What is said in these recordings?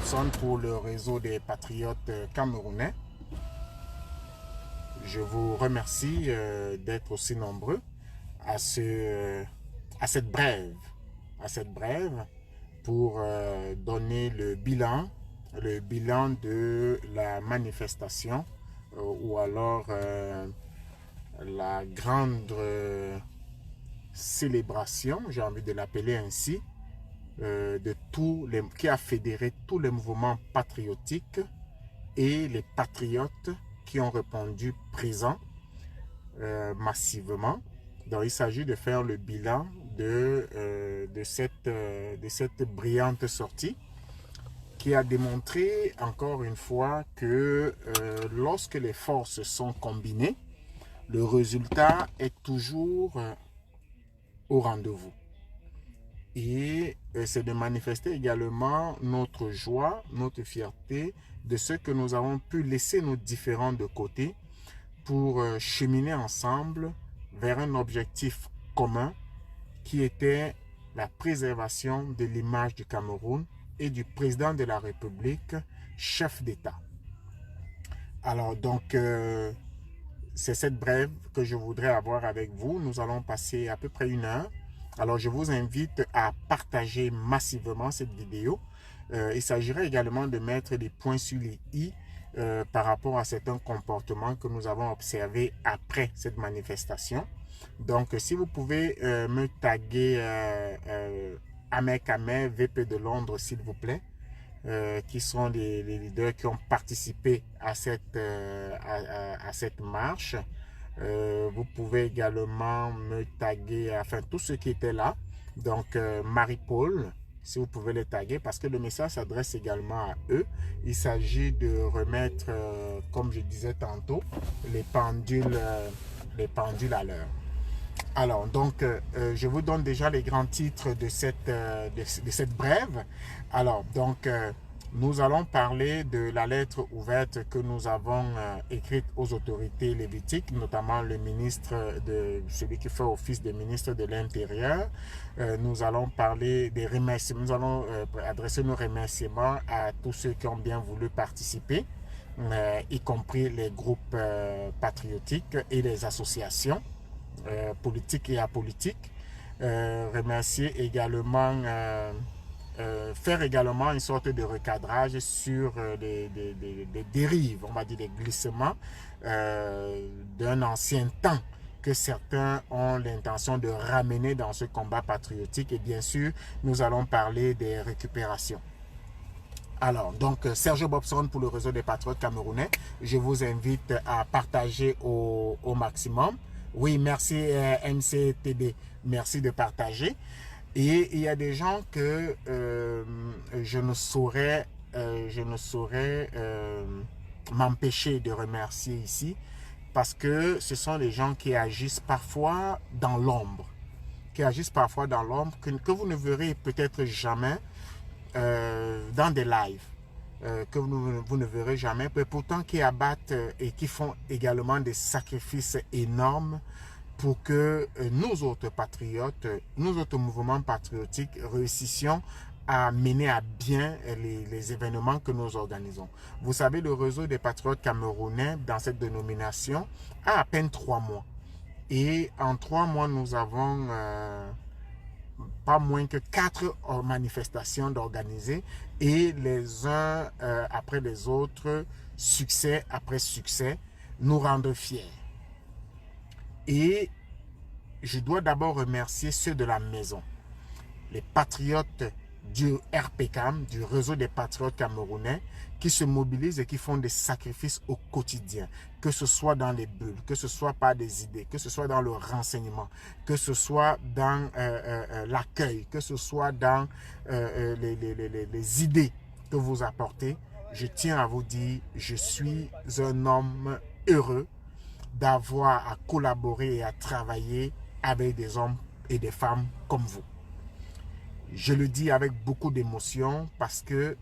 Bobson pour le réseau des patriotes camerounais. Je vous remercie d'être aussi nombreux à, à cette brève pour donner le bilan de la manifestation ou alors la grande célébration, j'ai envie de l'appeler ainsi, qui a fédéré tous les mouvements patriotiques et les patriotes qui ont répondu présents massivement. Donc, il s'agit de faire le bilan de cette brillante sortie qui a démontré encore une fois que lorsque les forces sont combinées, le résultat est toujours au rendez-vous. Et c'est de manifester également notre joie, notre fierté de ce que nous avons pu laisser nos différends de côté pour cheminer ensemble vers un objectif commun qui était la préservation de l'image du Cameroun et du président de la République, chef d'État. Alors donc, c'est cette brève que je voudrais avoir avec vous. Nous allons passer à peu près 1 heure. Alors, je vous invite à partager massivement cette vidéo. Il s'agirait également de mettre des points sur les i par rapport à certains comportements que nous avons observés après cette manifestation. Donc, si vous pouvez me taguer Ahmed Kamer, VP de Londres, s'il vous plaît, qui sont les leaders qui ont participé à cette marche. Vous pouvez également me taguer, enfin tous ceux qui étaient là, donc Marie-Paul, si vous pouvez les taguer, parce que le message s'adresse également à eux. Il s'agit de remettre, comme je disais tantôt, les pendules à l'heure. Alors, donc, je vous donne déjà les grands titres de cette brève. Alors, donc, nous allons parler de la lettre ouverte que nous avons écrite aux autorités lévitiques, notamment le ministre, celui qui fait office de ministre de l'Intérieur. Nous allons parler des remerciements, nous allons adresser nos remerciements à tous ceux qui ont bien voulu participer, y compris les groupes patriotiques et les associations politiques et apolitiques. Remercier également faire également une sorte de recadrage sur des dérives, on va dire des glissements d'un ancien temps que certains ont l'intention de ramener dans ce combat patriotique. Et bien sûr, nous allons parler des récupérations. Alors, donc, Serge Bobson pour le réseau des patriotes camerounais. Je vous invite à partager au maximum. Oui, merci MCTB. Merci de partager. Et il y a des gens que je ne saurais m'empêcher de remercier ici parce que ce sont les gens qui agissent parfois dans l'ombre. Que vous ne verrez peut-être jamais dans des lives. Que vous ne verrez jamais, mais pourtant qui abattent et qui font également des sacrifices énormes pour que nous autres patriotes, nous autres mouvements patriotiques réussissions à mener à bien les événements que nous organisons. Vous savez, le réseau des patriotes camerounais dans cette dénomination a à peine 3 mois. Et en 3 mois, nous avons pas moins que 4 manifestations d'organiser et les uns après les autres, succès après succès, nous rendre fiers. Et je dois d'abord remercier ceux de la maison, les patriotes du RPCAM, du réseau des patriotes camerounais, qui se mobilisent et qui font des sacrifices au quotidien, que ce soit dans les bulles, que ce soit par des idées, que ce soit dans le renseignement, que ce soit dans l'accueil, que ce soit dans les idées que vous apportez. Je tiens à vous dire, je suis un homme heureux d'avoir à collaborer et à travailler avec des hommes et des femmes comme vous. Je le dis avec beaucoup d'émotion parce que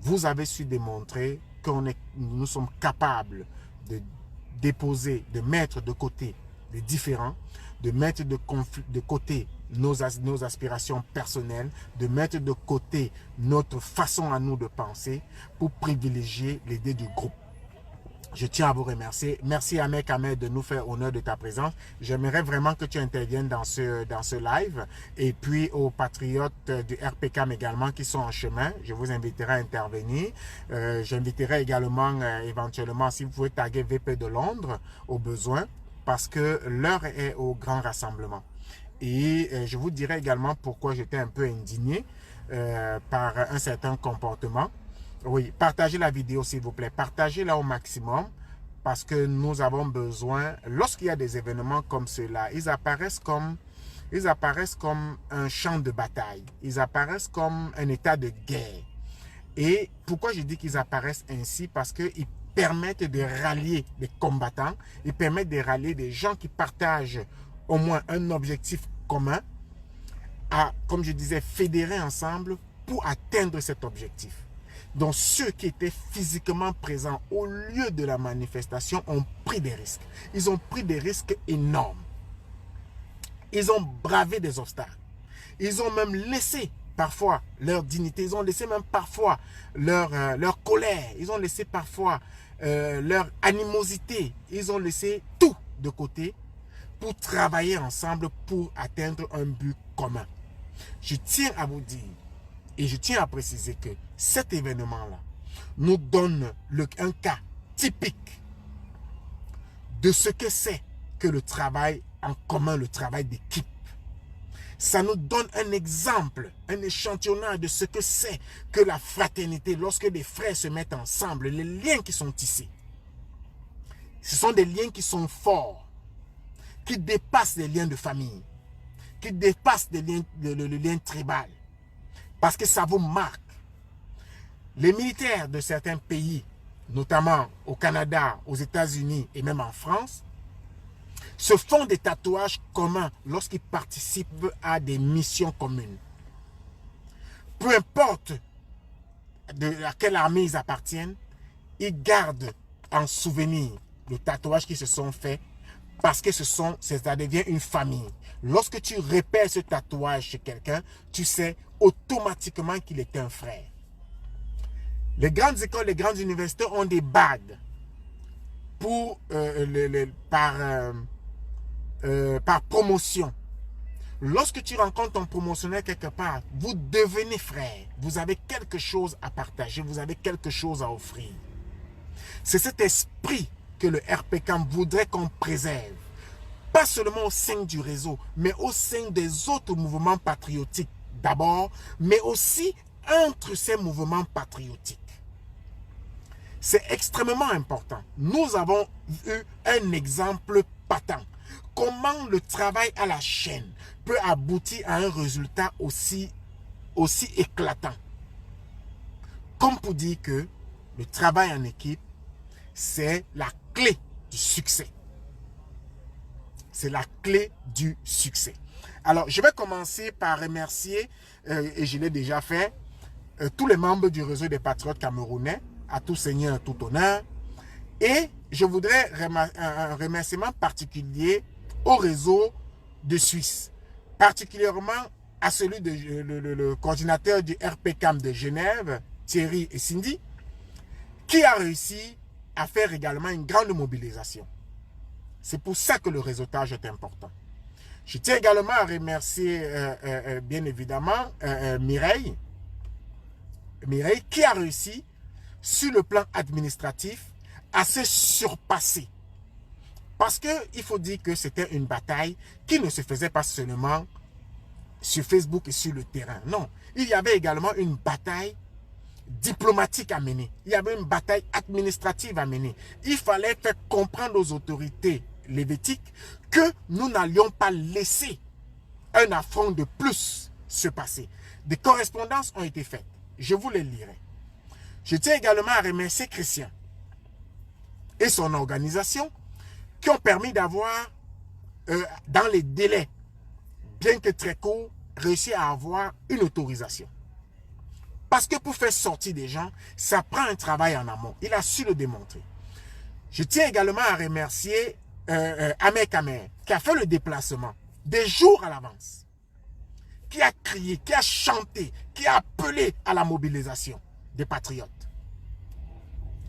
vous avez su démontrer que nous sommes capables de déposer, de mettre de côté les différends, de mettre de côté nos aspirations personnelles, de mettre de côté notre façon à nous de penser pour privilégier l'idée du groupe. Je tiens à vous remercier. Merci Ahmed Kamer de nous faire honneur de ta présence. J'aimerais vraiment que tu interviennes dans ce live. Et puis aux patriotes du RPCAM également qui sont en chemin, je vous inviterai à intervenir. J'inviterai également éventuellement, si vous pouvez taguer VP de Londres au besoin, parce que l'heure est au grand rassemblement. Et je vous dirai également pourquoi j'étais un peu indigné par un certain comportement. Oui, partagez la vidéo s'il vous plaît. Partagez-la au maximum parce que nous avons besoin, lorsqu'il y a des événements comme cela, ils apparaissent comme un champ de bataille. Ils apparaissent comme un état de guerre. Et pourquoi je dis qu'ils apparaissent ainsi? Parce qu'ils permettent de rallier les combattants. Ils permettent de rallier des gens qui partagent au moins un objectif commun à, comme je disais, fédérer ensemble pour atteindre cet objectif. Donc, ceux qui étaient physiquement présents au lieu de la manifestation ont pris des risques. Ils ont pris des risques énormes. Ils ont bravé des obstacles. Ils ont même laissé parfois leur dignité. Ils ont laissé même parfois leur colère. Ils ont laissé parfois leur animosité. Ils ont laissé tout de côté pour travailler ensemble pour atteindre un but commun. Je tiens à vous dire et je tiens à préciser que cet événement-là nous donne un cas typique de ce que c'est que le travail en commun, le travail d'équipe. Ça nous donne un exemple, un échantillonnage de ce que c'est que la fraternité lorsque des frères se mettent ensemble, les liens qui sont tissés. Ce sont des liens qui sont forts, qui dépassent les liens de famille, qui dépassent le lien tribal. Parce que ça vous marque. Les militaires de certains pays, notamment au Canada, aux États-Unis et même en France, se font des tatouages communs lorsqu'ils participent à des missions communes. Peu importe à quelle armée ils appartiennent, ils gardent en souvenir le tatouage qu'ils se sont fait parce que ça devient une famille. Lorsque tu repères ce tatouage chez quelqu'un, tu sais automatiquement qu'il est un frère. Les grandes écoles, les grandes universités ont des badges pour, par promotion. Lorsque tu rencontres ton promotionnaire quelque part, vous devenez frère. Vous avez quelque chose à partager, vous avez quelque chose à offrir. C'est cet esprit que le RPCAM voudrait qu'on préserve. Pas seulement au sein du réseau, mais au sein des autres mouvements patriotiques d'abord, mais aussi entre ces mouvements patriotiques. C'est extrêmement important. Nous avons eu un exemple patent. Comment le travail à la chaîne peut aboutir à un résultat aussi éclatant. Comme pour dire que le travail en équipe, c'est la clé du succès. C'est la clé du succès. Alors, je vais commencer par remercier, et je l'ai déjà fait, tous les membres du réseau des patriotes camerounais, à tout seigneur, tout honneur. Et je voudrais un remerciement particulier au réseau de Suisse, particulièrement à celui de le coordinateur du RPCAM de Genève, Thierry et Cindy, qui a réussi à faire également une grande mobilisation. C'est pour ça que le réseautage est important. Je tiens également à remercier, bien évidemment, Mireille, qui a réussi, sur le plan administratif, à se surpasser. Parce qu'il faut dire que c'était une bataille qui ne se faisait pas seulement sur Facebook et sur le terrain. Non, il y avait également une bataille diplomatique à mener. Il y avait une bataille administrative à mener. Il fallait faire comprendre aux autorités lévétiques que nous n'allions pas laisser un affront de plus se passer. Des correspondances ont été faites. Je vous les lirai. Je tiens également à remercier Christian et son organisation qui ont permis d'avoir, dans les délais, bien que très courts, réussi à avoir une autorisation. Parce que pour faire sortir des gens, ça prend un travail en amont. Il a su le démontrer. Je tiens également à remercier Ahmed Kamer, qui a fait le déplacement des jours à l'avance. qui a crié, qui a chanté, qui a appelé à la mobilisation des patriotes.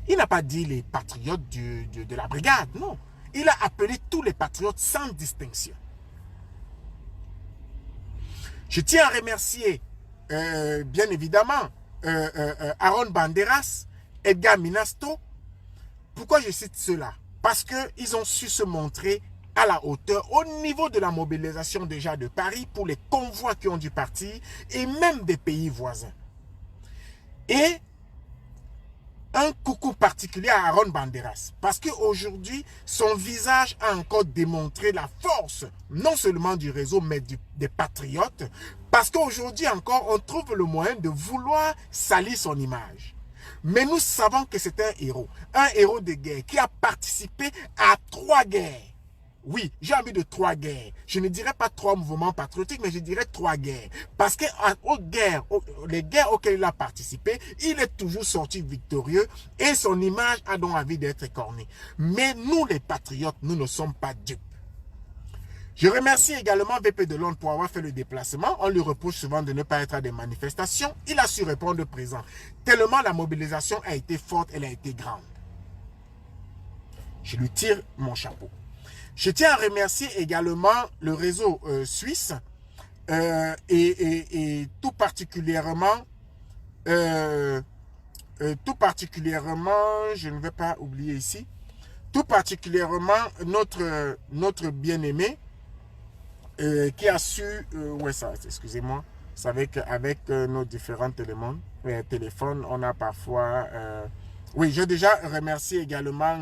Il n'a pas dit les patriotes de la brigade, non. Il a appelé tous les patriotes sans distinction. Je tiens à remercier, bien évidemment, Aaron Banderas, Edgar Minasto. Pourquoi je cite cela? Parce qu'ils ont su se montrer à la hauteur au niveau de la mobilisation déjà de Paris pour les convois qui ont dû partir et même des pays voisins. Et un coucou particulier à Aaron Banderas parce qu'aujourd'hui, son visage a encore démontré la force non seulement du réseau mais des patriotes parce qu'aujourd'hui encore, on trouve le moyen de vouloir salir son image. Mais nous savons que c'est un héros de guerre qui a participé à 3 guerres. Oui, j'ai envie de 3 guerres. Je ne dirais pas 3 mouvements patriotiques, mais je dirais 3 guerres. Parce que les guerres auxquelles il a participé, il est toujours sorti victorieux et son image a donc envie d'être écornée. Mais nous, les patriotes, nous ne sommes pas dupes. Je remercie également VP de Londres pour avoir fait le déplacement. On lui reproche souvent de ne pas être à des manifestations. Il a su répondre présent. Tellement la mobilisation a été forte, elle a été grande. Je lui tire mon chapeau. Je tiens à remercier également le réseau suisse et tout particulièrement, je ne vais pas oublier ici, tout particulièrement notre bien-aimé qui a su, excusez-moi, c'est avec nos différents téléphones, on a parfois... oui, j'ai déjà remercié également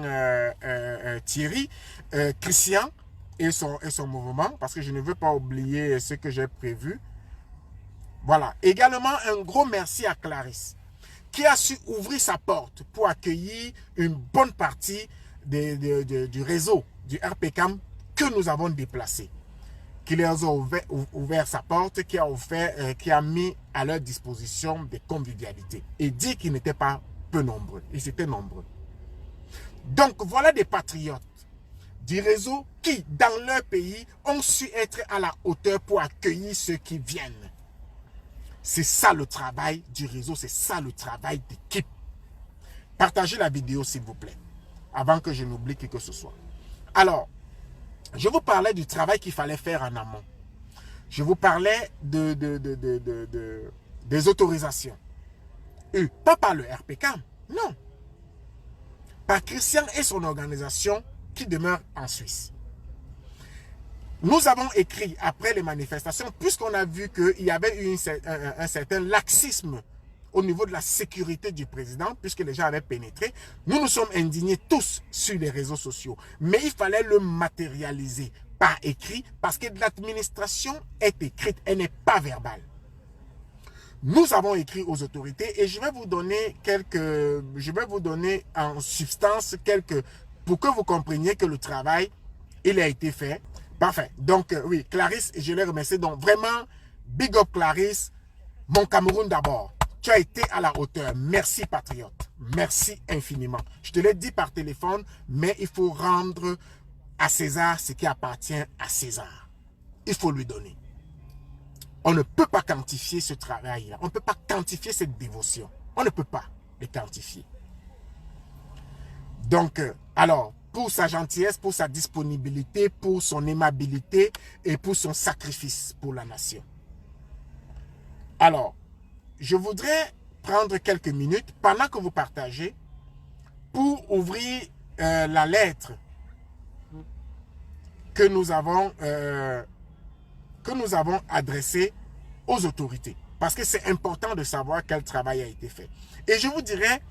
Thierry, Christian et son mouvement, parce que je ne veux pas oublier ce que j'ai prévu. Voilà. Également, un gros merci à Clarisse, qui a su ouvrir sa porte pour accueillir une bonne partie du réseau, du RPCAM, que nous avons déplacé. Qui leur a ouvert sa porte, qui a mis à leur disposition des convivialités. Et dit qu'ils n'étaient pas peu nombreux. Ils étaient nombreux. Donc, voilà des patriotes du réseau qui, dans leur pays, ont su être à la hauteur pour accueillir ceux qui viennent. C'est ça le travail du réseau, c'est ça le travail d'équipe. Partagez la vidéo, s'il vous plaît, avant que je n'oublie qui que ce soit. Alors, je vous parlais du travail qu'il fallait faire en amont. Je vous parlais des autorisations. Pas par le RPCAM, non. Par Christian et son organisation qui demeure en Suisse. Nous avons écrit après les manifestations, puisqu'on a vu qu'il y avait eu un certain laxisme au niveau de la sécurité du président, puisque les gens avaient pénétré. Nous nous sommes indignés tous sur les réseaux sociaux. Mais il fallait le matérialiser par écrit, parce que l'administration est écrite, elle n'est pas verbale. Nous avons écrit aux autorités et je vais vous donner en substance pour que vous compreniez que le travail, il a été fait. Parfait. Donc, oui, Clarisse, je l'ai remercié. Donc, vraiment, big up Clarisse, mon Cameroun d'abord. Tu as été à la hauteur. Merci, patriote. Merci infiniment. Je te l'ai dit par téléphone, mais il faut rendre à César ce qui appartient à César. Il faut lui donner. On ne peut pas quantifier ce travail-là. On ne peut pas quantifier cette dévotion. On ne peut pas les quantifier. Donc, alors, pour sa gentillesse, pour sa disponibilité, pour son aimabilité et pour son sacrifice pour la nation. Alors, je voudrais prendre quelques minutes pendant que vous partagez pour ouvrir la lettre que nous avons adressée aux autorités. Parce que c'est important de savoir quel travail a été fait. Et je vous dirais,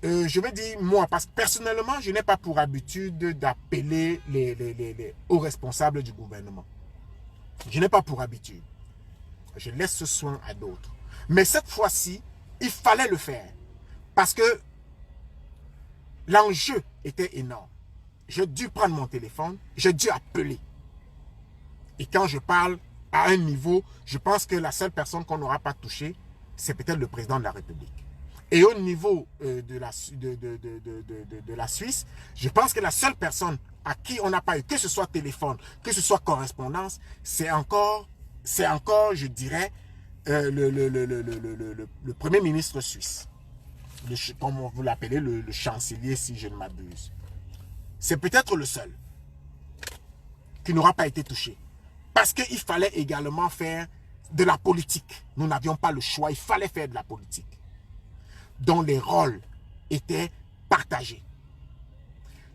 je vais dire moi, parce que personnellement, je n'ai pas pour habitude d'appeler les hauts responsables du gouvernement. Je n'ai pas pour habitude. Je laisse ce soin à d'autres. Mais cette fois-ci, il fallait le faire. Parce que l'enjeu était énorme. J'ai dû prendre mon téléphone, j'ai dû appeler. Et quand je parle à un niveau, je pense que la seule personne qu'on n'aura pas touchée, c'est peut-être le président de la République. Et au niveau de la Suisse, je pense que la seule personne à qui on n'a pas eu, que ce soit téléphone, que ce soit correspondance, c'est encore c'est encore, je dirais, le Premier ministre suisse. Comme vous l'appelez, le chancelier, si je ne m'abuse. C'est peut-être le seul qui n'aura pas été touché. Parce qu'il fallait également faire de la politique. Nous n'avions pas le choix, il fallait faire de la politique. Dont les rôles étaient partagés.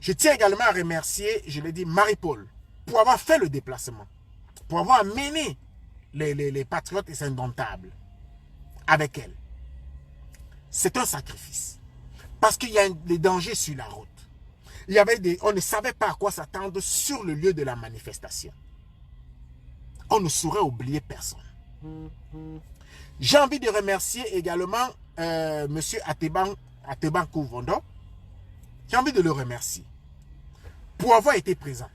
Je tiens également à remercier, je l'ai dit, Marie-Paul, pour avoir fait le déplacement, pour avoir mené les patriotes et indomptables avec elle. C'est un sacrifice. Parce qu'il y a des dangers sur la route. Il y avait on ne savait pas à quoi s'attendre sur le lieu de la manifestation. On ne saurait oublier personne. J'ai envie de remercier également M. Ateban Kouvondo. J'ai envie de le remercier pour avoir été présent.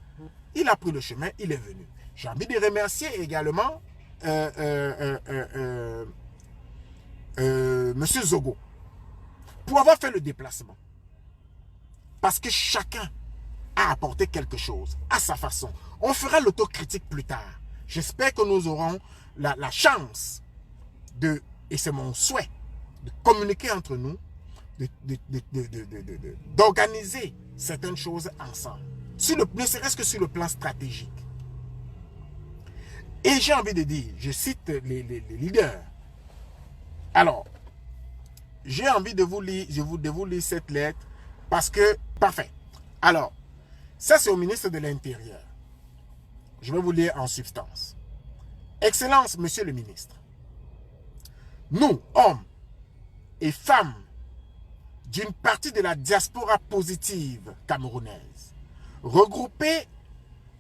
Il a pris le chemin, il est venu. J'ai envie de remercier également M. Zogo pour avoir fait le déplacement. Parce que chacun a apporté quelque chose à sa façon. On fera l'autocritique plus tard. J'espère que nous aurons la chance de, et c'est mon souhait, de communiquer entre nous, d'organiser certaines choses ensemble. Ne serait-ce que sur le plan stratégique. Et j'ai envie de dire, je cite les leaders. Alors, j'ai envie de vous lire, de vous lire cette lettre parce que, parfait. Alors, ça c'est au ministre de l'Intérieur. Je vais vous lire en substance. Excellence, monsieur le ministre. Nous, hommes et femmes d'une partie de la diaspora positive camerounaise, regroupés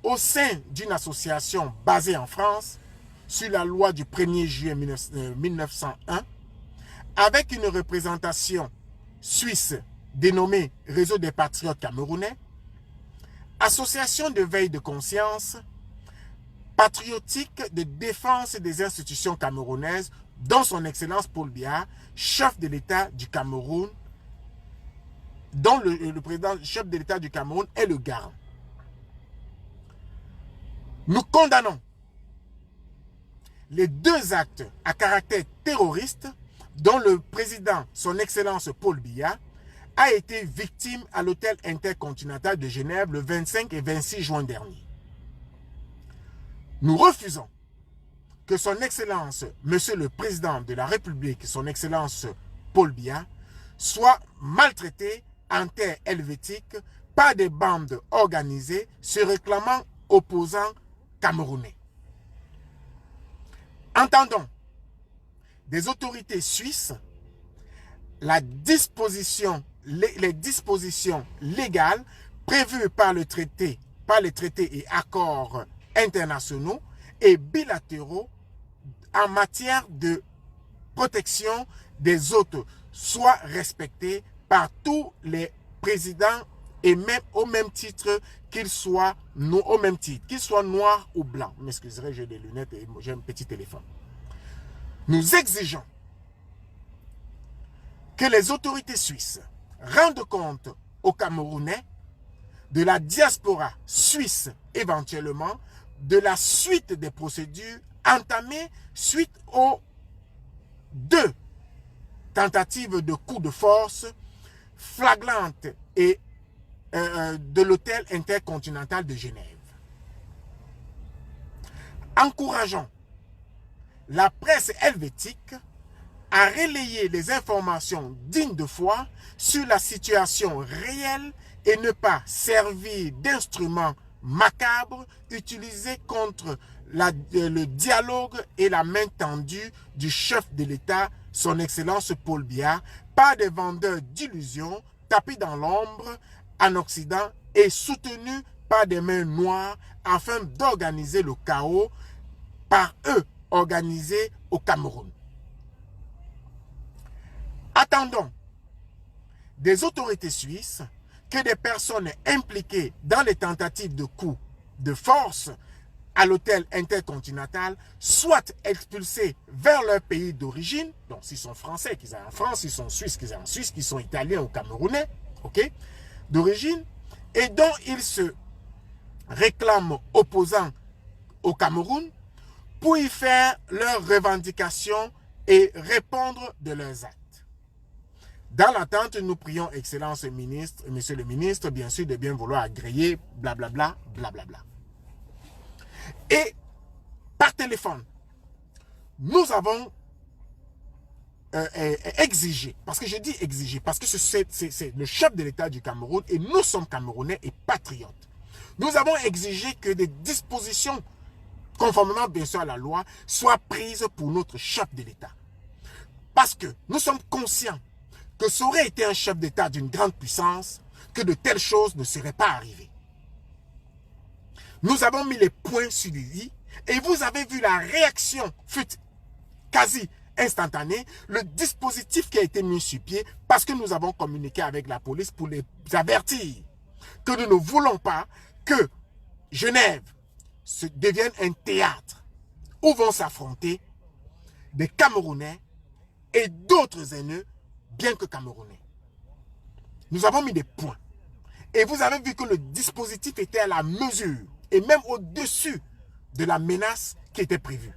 au sein d'une association basée en France sur la loi du 1er juillet 1901, avec une représentation suisse dénommée Réseau des Patriotes Camerounais, association de veille de conscience, patriotique de défense des institutions camerounaises, dont son Excellence Paul Biya, chef de l'État du Cameroun, dont le président chef de l'État du Cameroun est le garant. Nous condamnons les deux actes à caractère terroriste dont le président, son Excellence Paul Biya, a été victime à l'hôtel intercontinental de Genève le 25 et 26 juin dernier. Nous refusons que son Excellence, Monsieur le Président de la République, son Excellence Paul Biya, soit maltraité en terre helvétique par des bandes organisées se réclamant opposants camerounais. Entendons des autorités suisses les dispositions légales prévues par les traités et accords internationaux et bilatéraux en matière de protection des autres soient respectées par tous les présidents et même au même titre qu'ils soient noirs ou blancs. M'excuserez, j'ai des lunettes et j'ai un petit téléphone. Nous exigeons que les autorités suisses rendent compte aux Camerounais de la diaspora suisse éventuellement, de la suite des procédures entamées suite aux 2 tentatives de coup de force flagrantes et de l'hôtel intercontinental de Genève. Encourageons la presse helvétique à relayer les informations dignes de foi sur la situation réelle et ne pas servir d'instrument macabre utilisé contre le dialogue et la main tendue du chef de l'État, son Excellence Paul Biya, par des vendeurs d'illusions tapis dans l'ombre en Occident et soutenus par des mains noires afin d'organiser le chaos par eux organisé au Cameroun. Attendons des autorités suisses que des personnes impliquées dans les tentatives de coup de force à l'hôtel intercontinental soient expulsés vers leur pays d'origine. Donc, s'ils sont français, qu'ils aillent en France, s'ils sont suisses, qu'ils aillent en Suisse, qu'ils sont italiens ou camerounais, ok, d'origine, et dont ils se réclament opposants au Cameroun, pour y faire leurs revendications et répondre de leurs actes. Dans l'attente, nous prions, Excellence ministre, Monsieur le ministre, bien sûr, de bien vouloir agréer, blablabla, blablabla. Et par téléphone, nous avons exigé, parce que je dis exiger, parce que c'est le chef de l'État du Cameroun et nous sommes Camerounais et patriotes. Nous avons exigé que des dispositions, conformément bien sûr à la loi, soient prises pour notre chef de l'État. Parce que nous sommes conscients que ça aurait été un chef d'État d'une grande puissance, que de telles choses ne seraient pas arrivées. Nous avons mis les points sur les i et vous avez vu la réaction fut quasi instantanée, le dispositif qui a été mis sur pied parce que nous avons communiqué avec la police pour les avertir que nous ne voulons pas que Genève devienne un théâtre où vont s'affronter des Camerounais et d'autres haineux, bien que Camerounais. Nous avons mis des points. Et vous avez vu que le dispositif était à la mesure et même au-dessus de la menace qui était prévue.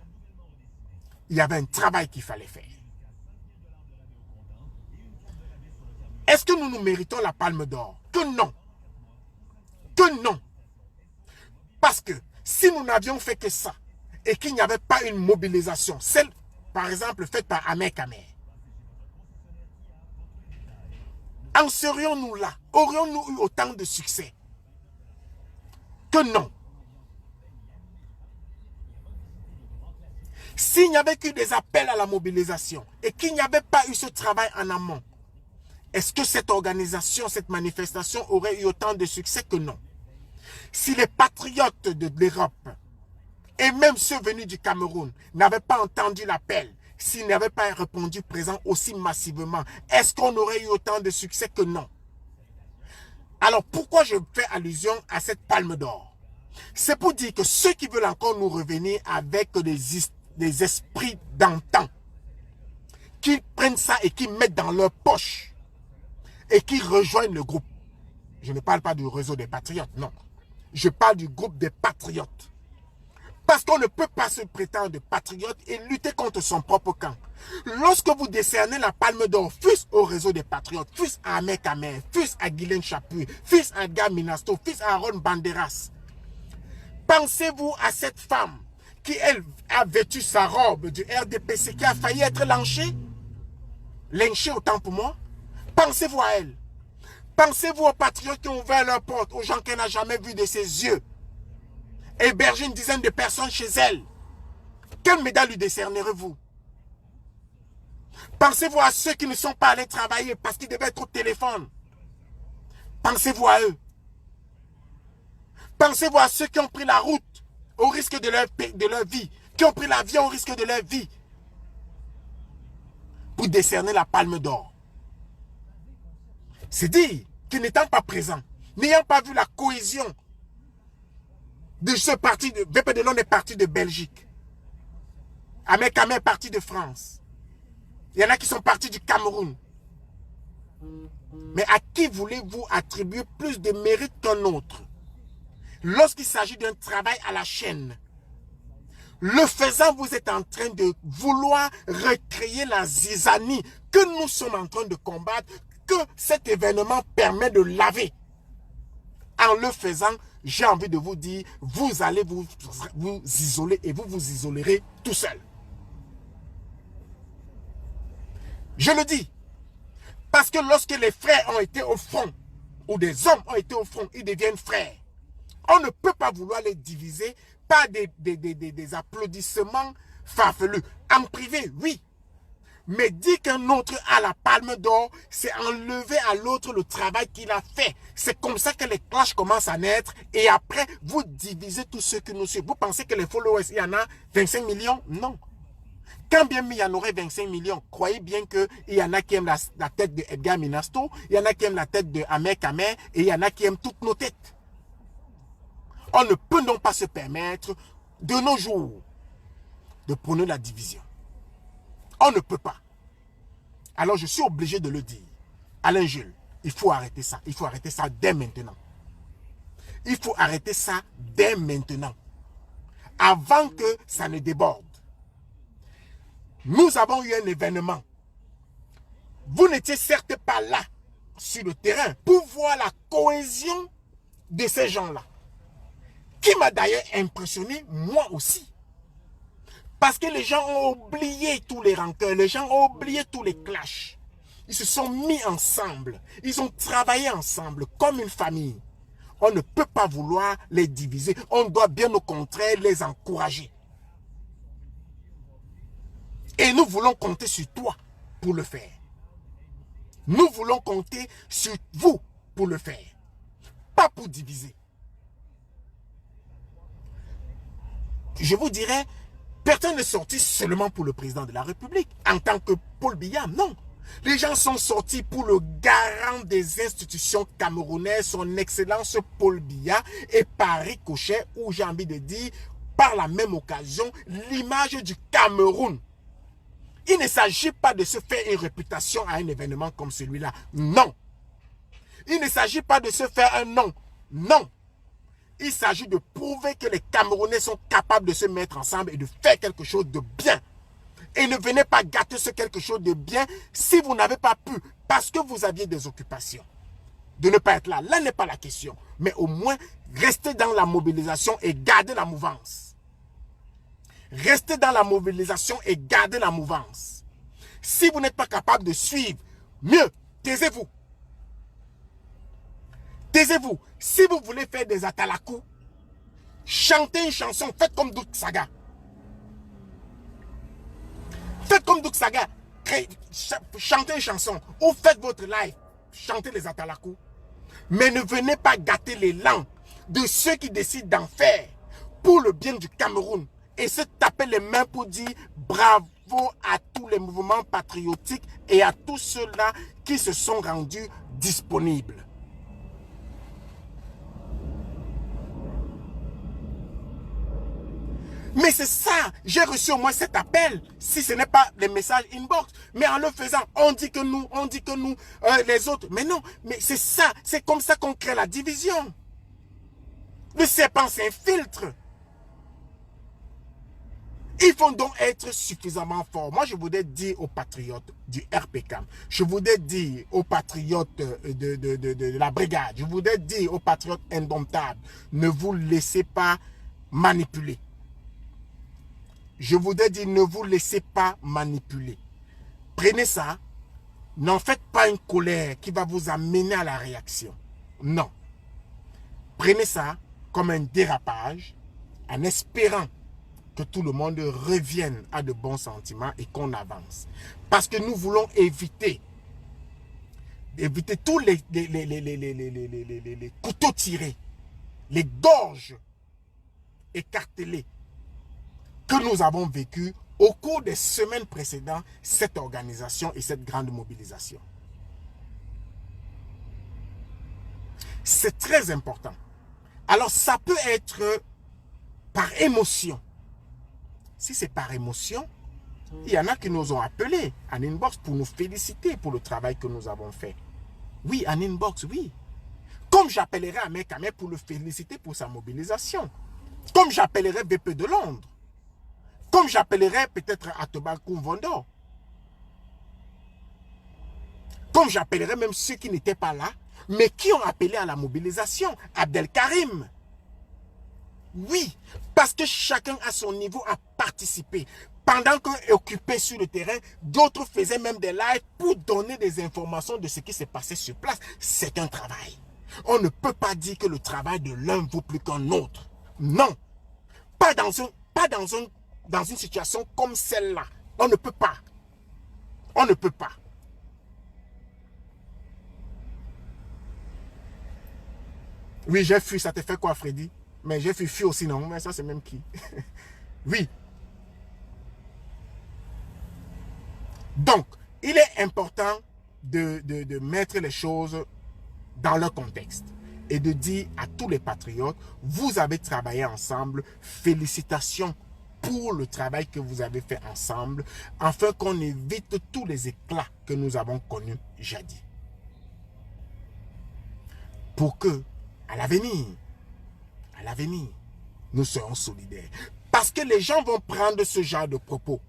Il y avait un travail qu'il fallait faire. Est-ce que nous méritons la palme d'or? Que non. Que non. Parce que si nous n'avions fait que ça et qu'il n'y avait pas une mobilisation, celle par exemple faite par Ahmed Kamer, en serions-nous là? Aurions-nous eu autant de succès? Que non. S'il n'y avait que des appels à la mobilisation et qu'il n'y avait pas eu ce travail en amont, est-ce que cette organisation, cette manifestation aurait eu autant de succès? Que non. Si les patriotes de l'Europe et même ceux venus du Cameroun n'avaient pas entendu l'appel, s'ils n'avaient pas répondu présent aussi massivement, est-ce qu'on aurait eu autant de succès? Que non. Alors pourquoi je fais allusion à cette palme d'or? C'est pour dire que ceux qui veulent encore nous revenir avec des esprits d'antan, qui prennent ça et qui mettent dans leur poche et qui rejoignent le groupe. Je ne parle pas du réseau des patriotes, non. Je parle du groupe des patriotes. Parce qu'on ne peut pas se prétendre patriote et lutter contre son propre camp. Lorsque vous décernez la palme d'or, fût-ce au réseau des patriotes, fût-ce à Ahmed Kamer, fût-ce à Guylaine Chapuis, fût-ce à Gam Minasto, fût-ce à Aaron Banderas, pensez-vous à cette femme qui, elle, a vêtu sa robe du RDPC, qui a failli être lynchée? Lynchée autant pour moi. Pensez-vous à elle. Pensez-vous aux patriotes qui ont ouvert leurs portes, aux gens qu'elle n'a jamais vus de ses yeux, héberger une dizaine de personnes chez elle. Quelle médaille lui décernerez-vous? Pensez-vous à ceux qui ne sont pas allés travailler parce qu'ils devaient être au téléphone. Pensez-vous à eux. Pensez-vous à ceux qui ont pris la route au risque de leur vie, qui ont pris l'avion au risque de leur vie pour décerner la palme d'or. C'est dire que n'étant pas présent, n'ayant pas vu la cohésion de ce parti, VP Delon est parti de Belgique. Ahmed Kamer est parti de France. Il y en a qui sont partis du Cameroun. Mais à qui voulez-vous attribuer plus de mérite qu'un autre? Lorsqu'il s'agit d'un travail à la chaîne, le faisant, vous êtes en train de vouloir recréer la zizanie que nous sommes en train de combattre, que cet événement permet de laver. En le faisant, j'ai envie de vous dire, vous allez vous isoler et vous vous isolerez tout seul. Je le dis, parce que lorsque les frères ont été au front, ou des hommes ont été au front, ils deviennent frères. On ne peut pas vouloir les diviser par des applaudissements farfelus. En privé, oui. Mais dire qu'un autre a la palme d'or, c'est enlever à l'autre le travail qu'il a fait. C'est comme ça que les clashs commencent à naître. Et après, vous divisez tous ceux qui nous suivent. Vous pensez que les followers, il y en a 25 millions? Non. Quand bien il y en aurait 25 millions, croyez bien qu'il y en a qui aiment la tête de Edgar Minasto, il y en a qui aiment la tête de Ahmed Kamer, et il y en a qui aiment toutes nos têtes. On ne peut donc pas se permettre, de nos jours, de prôner la division. On ne peut pas. Alors je suis obligé de le dire. Alain Jules, il faut arrêter ça. Il faut arrêter ça dès maintenant. Il faut arrêter ça dès maintenant. avant que ça ne déborde. Nous avons eu un événement. Vous n'étiez certes pas là, sur le terrain, pour voir la cohésion de ces gens-là. Qui m'a d'ailleurs impressionné, moi aussi. Parce que les gens ont oublié tous les rancœurs, les gens ont oublié tous les clashs. Ils se sont mis ensemble, ils ont travaillé ensemble comme une famille. On ne peut pas vouloir les diviser, on doit bien au contraire les encourager. Et nous voulons compter sur toi pour le faire. Nous voulons compter sur vous pour le faire. Pas pour diviser. Je vous dirais, personne n'est sorti seulement pour le président de la République, en tant que Paul Biya, non. Les gens sont sortis pour le garant des institutions camerounaises, son excellence Paul Biya, et par ricochet, ou j'ai envie de dire, par la même occasion, l'image du Cameroun. Il ne s'agit pas de se faire une réputation à un événement comme celui-là, non. Il ne s'agit pas de se faire un nom, non. Il s'agit de prouver que les Camerounais sont capables de se mettre ensemble et de faire quelque chose de bien. Et ne venez pas gâter ce quelque chose de bien si vous n'avez pas pu, parce que vous aviez des occupations. De ne pas être là, là n'est pas la question. Mais au moins, restez dans la mobilisation et gardez la mouvance. Restez dans la mobilisation et gardez la mouvance. Si vous n'êtes pas capable de suivre, mieux, taisez-vous. Taisez-vous. Si vous voulez faire des atalakou, chantez une chanson, faites comme Douk Saga. Faites comme Douk Saga. Chantez une chanson ou faites votre live. Chantez les atalakou. Mais ne venez pas gâter l'élan de ceux qui décident d'en faire pour le bien du Cameroun et se taper les mains pour dire bravo à tous les mouvements patriotiques et à tous ceux-là qui se sont rendus disponibles. Mais c'est ça, j'ai reçu au moins cet appel, si ce n'est pas les messages inbox. Mais en le faisant, on dit que nous, les autres. Mais non, mais c'est ça, c'est comme ça qu'on crée la division. Le serpent s'infiltre. Il faut donc être suffisamment fort. Moi, je voudrais dire aux patriotes du RPCAM, je voudrais dire aux patriotes de la brigade, je voudrais dire aux patriotes indomptables, ne vous laissez pas manipuler. Je voudrais dire, ne vous laissez pas manipuler. Prenez ça, n'en faites pas une colère qui va vous amener à la réaction. Non. Prenez ça comme un dérapage en espérant que tout le monde revienne à de bons sentiments et qu'on avance. Parce que nous voulons éviter tous les couteaux tirés, les gorges écartelées que nous avons vécu au cours des semaines précédentes, cette organisation et cette grande mobilisation. C'est très important. Alors, ça peut être par émotion. Si c'est par émotion, il y en a qui nous ont appelés en inbox pour nous féliciter pour le travail que nous avons fait. Oui, en inbox, oui. Comme j'appellerai Ahmed Kamé pour le féliciter pour sa mobilisation. Comme j'appellerai BP de Londres. Comme j'appellerai peut-être Atoba Koumvondo. Comme j'appellerai même ceux qui n'étaient pas là, mais qui ont appelé à la mobilisation. Abdelkarim. Oui, parce que chacun à son niveau a participé. Pendant qu'on est occupé sur le terrain, d'autres faisaient même des lives pour donner des informations de ce qui s'est passé sur place. C'est un travail. On ne peut pas dire que le travail de l'un vaut plus qu'un autre. Non. Pas dans une situation comme celle-là. On ne peut pas. On ne peut pas. Oui, j'ai fui. Ça te fait quoi, Freddy? Mais j'ai fui aussi, non? Mais ça, c'est même qui? Oui. Donc, il est important de mettre les choses dans leur contexte et de dire à tous les patriotes, vous avez travaillé ensemble, félicitations pour le travail que vous avez fait ensemble, afin qu'on évite tous les éclats que nous avons connus jadis. Pour que, à l'avenir, nous serons solidaires. Parce Parce que les gens vont prendre ce genre de propos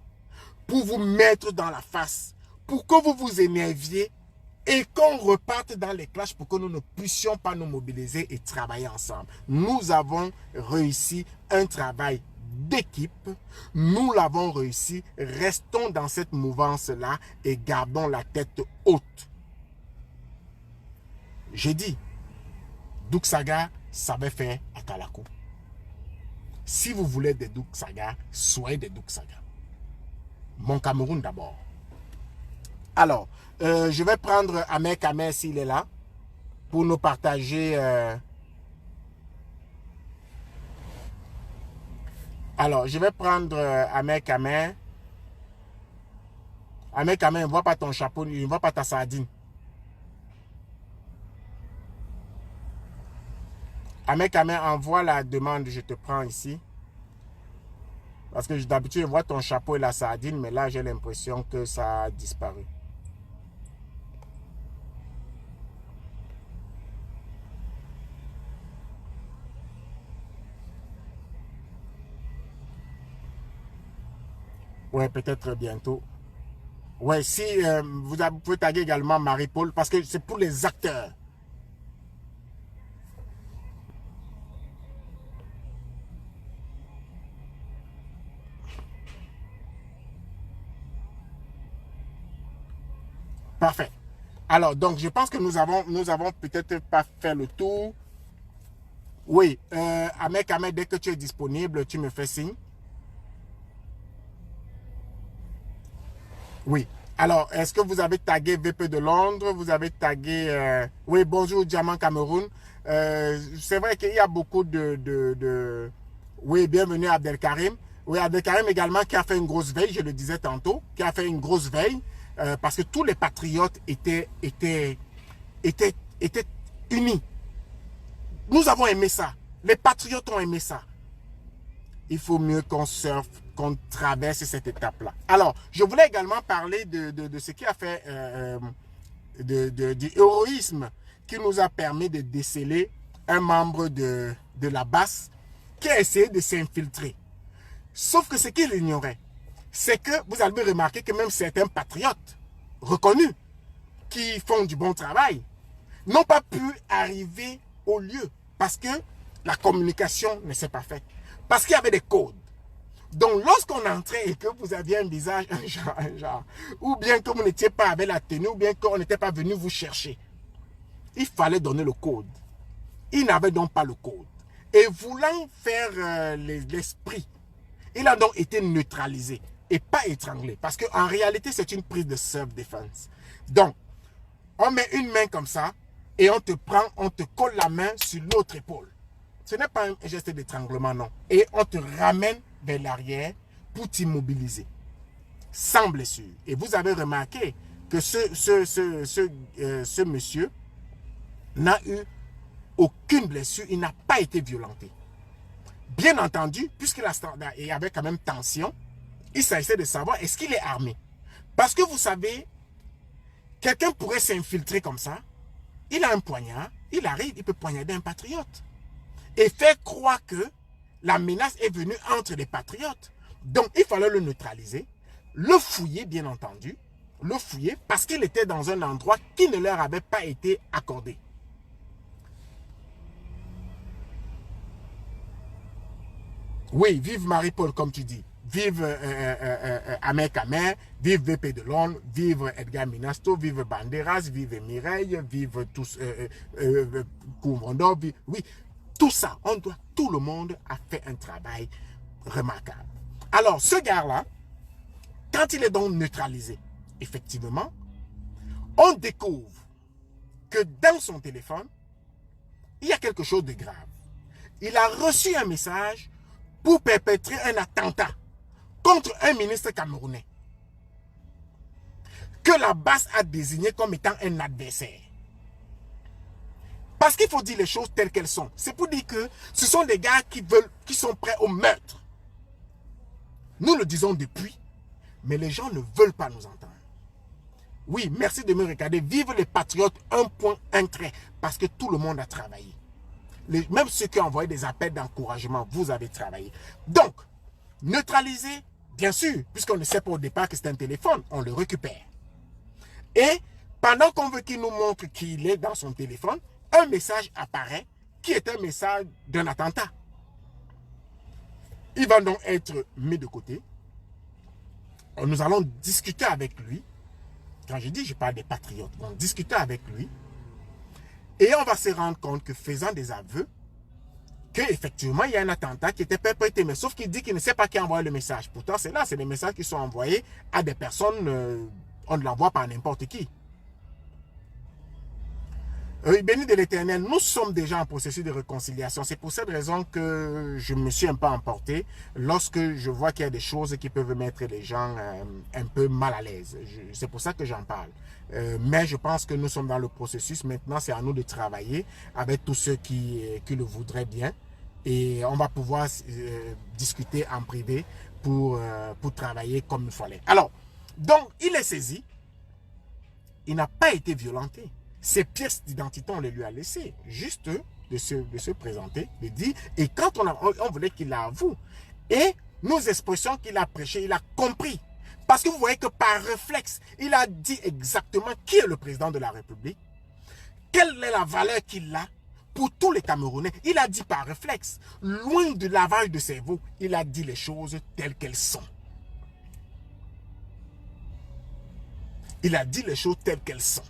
pour vous mettre dans la face, pour que vous vous énerviez et qu'on reparte dans les clashs pour que nous ne puissions pas nous mobiliser et travailler ensemble. Nous avons réussi un travail d'équipe. Nous l'avons réussi. Restons dans cette mouvance-là et gardons la tête haute. J'ai dit, Douk Saga savait faire à Kalakou. Si vous voulez des Douk Saga, soyez des Douk Saga. Mon Cameroun d'abord. Alors, je vais prendre Ahmed Kamer s'il est là pour nous partager. Alors, je vais prendre Ahmed Kamer. Ahmed Kamer, il ne voit pas ton chapeau, il ne voit pas ta sardine. Ahmed Kamer, envoie la demande, je te prends ici. Parce que d'habitude, je vois ton chapeau et la sardine, mais là, j'ai l'impression que ça a disparu. Ouais, peut-être bientôt. Ouais, si vous pouvez taguer également Marie-Paul, parce que c'est pour les acteurs. Parfait. Alors, donc, je pense que nous avons peut-être pas fait le tour. Oui, Ahmed, dès que tu es disponible, tu me fais signe. Oui. Alors, est-ce que vous avez tagué VP de Londres? Vous avez tagué... Oui, bonjour, Diamant Cameroun. C'est vrai qu'il y a beaucoup de... Oui, bienvenue Abdelkarim. Oui, Abdelkarim également qui a fait une grosse veille, je le disais tantôt, qui a fait une grosse veille, parce que tous les patriotes étaient unis. Nous avons aimé ça. Les patriotes ont aimé ça. Il faut mieux qu'on surfe, qu'on traverse cette étape-là. Alors, je voulais également parler de ce qui a fait du héroïsme qui nous a permis de déceler un membre de la BAS qui a essayé de s'infiltrer. Sauf que ce qu'il ignorait, c'est que vous avez remarqué que même certains patriotes reconnus qui font du bon travail n'ont pas pu arriver au lieu parce que la communication ne s'est pas faite. Parce qu'il y avait des codes. Donc, lorsqu'on entrait et que vous aviez un visage, un genre, ou bien que vous n'étiez pas avec la tenue, ou bien qu'on n'était pas venu vous chercher, il fallait donner le code. Il n'avait donc pas le code. Et voulant faire l'esprit, il a donc été neutralisé et pas étranglé. Parce qu'en réalité, c'est une prise de self-défense. Donc, on met une main comme ça et on te prend, on te colle la main sur l'autre épaule. Ce n'est pas un geste d'étranglement, non. Et on te ramène vers l'arrière pour t'immobiliser. Sans blessure. Et vous avez remarqué que ce monsieur n'a eu aucune blessure. Il n'a pas été violenté. Bien entendu, puisqu'il y avait quand même tension, il s'agissait de savoir est-ce qu'il est armé. Parce que vous savez, quelqu'un pourrait s'infiltrer comme ça. Il a un poignard, il arrive, il peut poignarder un patriote. Et faire croire que la menace est venue entre les patriotes. Donc, il fallait le neutraliser, le fouiller, bien entendu, le fouiller parce qu'il était dans un endroit qui ne leur avait pas été accordé. Oui, vive Marie-Paul, comme tu dis. Vive Ahmed Kamer, vive VP de Londres, vive Edgar Minasto, vive Banderas, vive Mireille, vive tous Koumondo, oui. Tout ça, tout le monde a fait un travail remarquable. Alors, ce gars-là, quand il est donc neutralisé, effectivement, on découvre que dans son téléphone, il y a quelque chose de grave. Il a reçu un message pour perpétrer un attentat contre un ministre camerounais que la BAS a désigné comme étant un adversaire. Parce qu'il faut dire les choses telles qu'elles sont. C'est pour dire que ce sont des gars qui sont prêts au meurtre. Nous le disons depuis, mais les gens ne veulent pas nous entendre. Oui, merci de me regarder. Vive les patriotes, un point, un trait. Parce que tout le monde a travaillé. Même ceux qui ont envoyé des appels d'encouragement, vous avez travaillé. Donc, Neutralisé, bien sûr, puisqu'on ne sait pas au départ que c'est un téléphone, on le récupère. Et pendant qu'on veut qu'il nous montre qu'il est dans son téléphone, un message apparaît qui est un message d'un attentat. Il va donc être mis de côté. Nous allons discuter avec lui. Quand je dis, je parle des patriotes. On discuter avec lui. Et on va se rendre compte que faisant des aveux, qu'effectivement, il y a un attentat qui était perpétré. Mais sauf qu'il dit qu'il ne sait pas qui a envoyé le message. Pourtant, c'est là, c'est des messages qui sont envoyés à des personnes, on ne l'envoie par n'importe qui. Béni de l'Éternel, nous sommes déjà en processus de réconciliation. C'est pour cette raison que je me suis un peu emporté lorsque je vois qu'il y a des choses qui peuvent mettre les gens un peu mal à l'aise. C'est pour ça que j'en parle. Mais je pense que nous sommes dans le processus. Maintenant, c'est à nous de travailler avec tous ceux qui le voudraient bien. Et on va pouvoir discuter en privé pour travailler comme il fallait. Alors, donc, il est saisi. Il n'a pas été violenté. Ses pièces d'identité, on les lui a laissées. Juste de se présenter, de dire. Et quand on voulait qu'il l'avoue. Et nos expressions qu'il a prêchées, il a compris. Parce que vous voyez que par réflexe, il a dit exactement qui est le président de la République. Quelle est la valeur qu'il a pour tous les Camerounais. Il a dit par réflexe. Loin du lavage de cerveau, il a dit les choses telles qu'elles sont. Il a dit les choses telles qu'elles sont.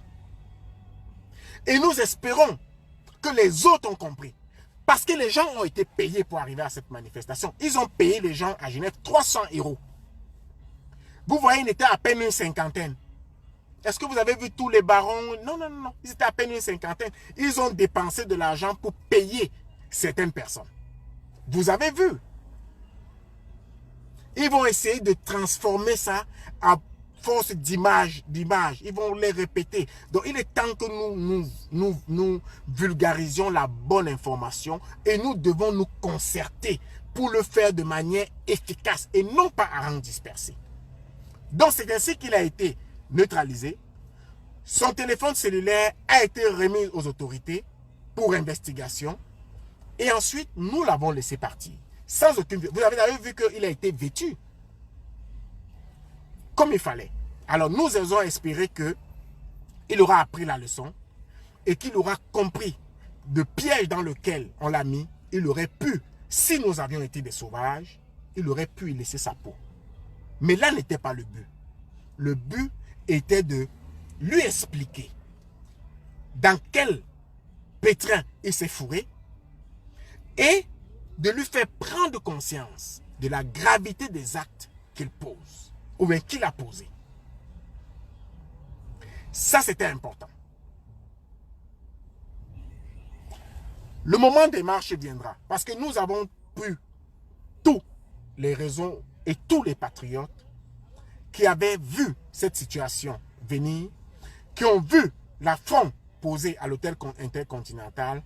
Et nous espérons que les autres ont compris. Parce que les gens ont été payés pour arriver à cette manifestation. Ils ont payé les gens à Genève 300 €. Vous voyez, ils étaient à peine une cinquantaine. Est-ce que vous avez vu tous les barons? Non, non, non. Ils étaient à peine une cinquantaine. Ils ont dépensé de l'argent pour payer certaines personnes. Vous avez vu? Ils vont essayer de transformer ça à force d'images. Ils vont les répéter. Donc, il est temps que nous vulgarisions la bonne information et nous devons nous concerter pour le faire de manière efficace et non pas à rang dispersé. Donc, c'est ainsi qu'il a été neutralisé. Son téléphone cellulaire a été remis aux autorités pour investigation. Et ensuite, nous l'avons laissé partir. Sans aucune... Vous avez vu qu'il a été vêtu comme il fallait. Alors, nous avons espéré qu'il aura appris la leçon et qu'il aura compris le piège dans lequel on l'a mis. Il aurait pu, si nous avions été des sauvages, il aurait pu y laisser sa peau. Mais là n'était pas le but. Le but était de lui expliquer dans quel pétrin il s'est fourré et de lui faire prendre conscience de la gravité des actes qu'il pose ou bien qu'il a posé. Ça, c'était important. Le moment des marches viendra parce que nous avons pu tous les raisons et tous les patriotes qui avaient vu cette situation venir, qui ont vu l'affront posé à l'hôtel intercontinental,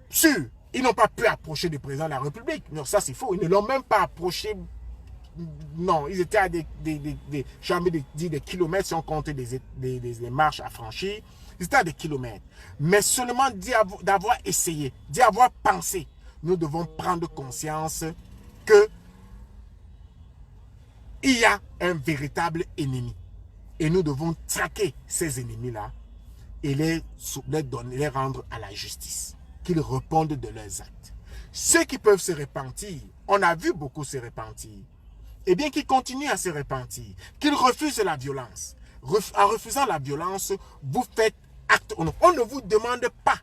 sûr, ils n'ont pas pu approcher le président de la République. Non, ça c'est faux. Ils ne l'ont même pas approché. Non, ils étaient à des kilomètres si on compte des marches à franchir. Ils étaient à des kilomètres. Mais seulement d'avoir essayé, d'y avoir pensé, nous devons prendre conscience que il y a un véritable ennemi. Et nous devons traquer ces ennemis-là et les rendre à la justice. Qu'ils répondent de leurs actes. Ceux qui peuvent se repentir, on a vu beaucoup se repentir, eh bien qu'ils continuent à se repentir, qu'ils refusent la violence. En refusant la violence, vous faites acte. On ne vous demande pas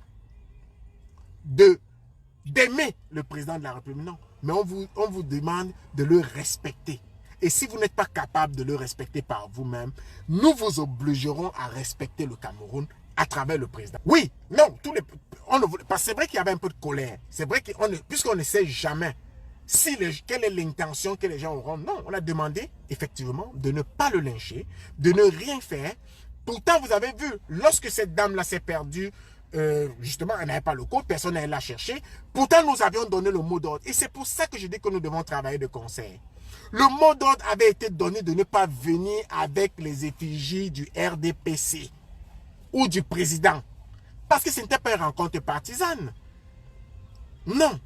d'aimer le président de la République, non. Mais on vous demande de le respecter. Et si vous n'êtes pas capable de le respecter par vous-même, nous vous obligerons à respecter le Cameroun à travers le président. Oui, non, c'est vrai qu'il y avait un peu de colère. C'est vrai puisqu'on ne sait jamais quelle est l'intention que les gens auront. Non, on a demandé effectivement de ne pas le lyncher, de ne rien faire. Pourtant, vous avez vu, lorsque cette dame-là s'est perdue, justement, elle n'avait pas le code, personne n'allait la chercher. Pourtant, nous avions donné le mot d'ordre. Et c'est pour ça que je dis que nous devons travailler de concert. Le mot d'ordre avait été donné de ne pas venir avec les effigies du RDPC ou du président. Parce que ce n'était pas une rencontre partisane. Non.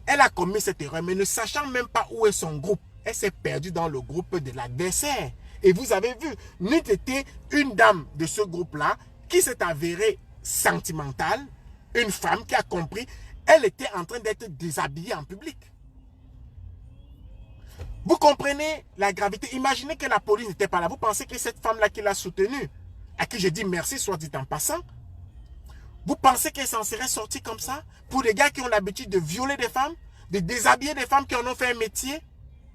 Elle a commis cette erreur, mais ne sachant même pas où est son groupe. Elle s'est perdue dans le groupe de l'adversaire. Et vous avez vu, n'eût été une dame de ce groupe-là qui s'est avérée sentimentale, une femme qui a compris, elle était en train d'être déshabillée en public. Vous comprenez la gravité? Imaginez que la police n'était pas là. Vous pensez que cette femme-là qui l'a soutenue, à qui je dis merci, soit dit en passant, vous pensez qu'elle s'en serait sortie comme ça? Pour les gars qui ont l'habitude de violer des femmes, de déshabiller des femmes qui en ont fait un métier?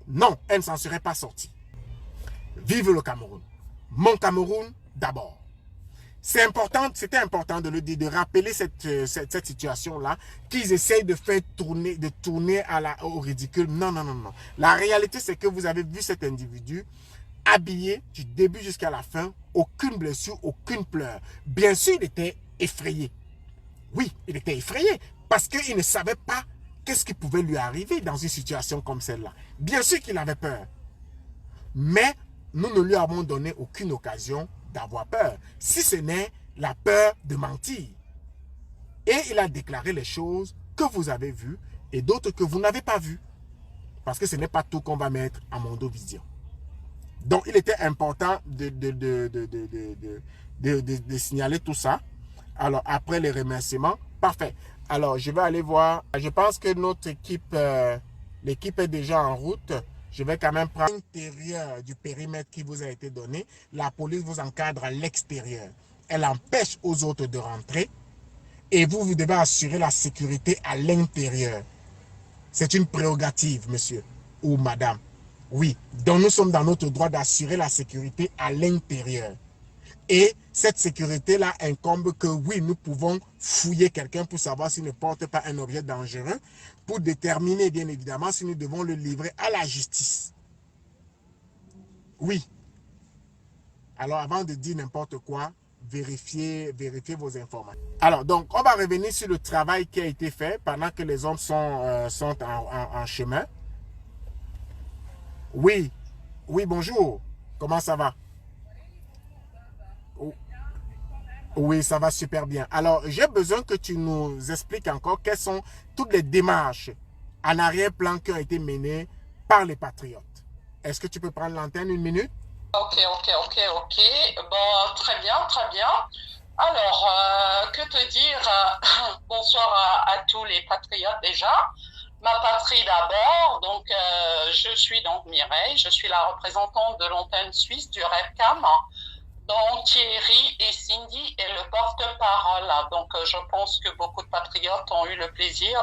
Non, elle ne s'en serait pas sortie. Vive le Cameroun. Mon Cameroun d'abord. C'était important de le dire, de rappeler cette situation-là, qu'ils essayent de faire tourner au ridicule. Non, non, non, non. La réalité, c'est que vous avez vu cet individu habillé du début jusqu'à la fin, aucune blessure, aucune pleure. Bien sûr, il était effrayé. Oui, il était effrayé parce qu'il ne savait pas qu'est-ce qui pouvait lui arriver dans une situation comme celle-là. Bien sûr qu'il avait peur. Mais nous ne lui avons donné aucune occasion d'avoir peur, si ce n'est la peur de mentir. Et il a déclaré les choses que vous avez vues et d'autres que vous n'avez pas vues. Parce que ce n'est pas tout qu'on va mettre à Mondovision. Donc, il était important de signaler tout ça. Alors, après les remerciements, parfait. Alors, je vais aller voir. Je pense que notre équipe, l'équipe est déjà en route. Je vais quand même prendre l'intérieur du périmètre qui vous a été donné. La police vous encadre à l'extérieur. Elle empêche aux autres de rentrer. Et vous devez assurer la sécurité à l'intérieur. C'est une prérogative, monsieur ou madame. Oui, donc nous sommes dans notre droit d'assurer la sécurité à l'intérieur. Et cette sécurité-là incombe que oui, nous pouvons fouiller quelqu'un pour savoir s'il ne porte pas un objet dangereux, pour déterminer bien évidemment si nous devons le livrer à la justice. Oui. Alors avant de dire n'importe quoi, vérifiez vos informations. Alors donc, on va revenir sur le travail qui a été fait pendant que les hommes sont en chemin. Oui, oui, bonjour. Comment ça va? Oui, ça va super bien. Alors, j'ai besoin que tu nous expliques encore quelles sont toutes les démarches en arrière-plan qui ont été menées par les patriotes. Est-ce que tu peux prendre l'antenne une minute? Ok. Bon, très bien, très bien. Alors, que te dire? Bonsoir à tous les patriotes déjà. Ma patrie d'abord. Donc, je suis donc Mireille. Je suis la représentante de l'antenne suisse du REPCAM, dont Thierry et Cindy est le porte-parole. Donc, je pense que beaucoup de patriotes ont eu le plaisir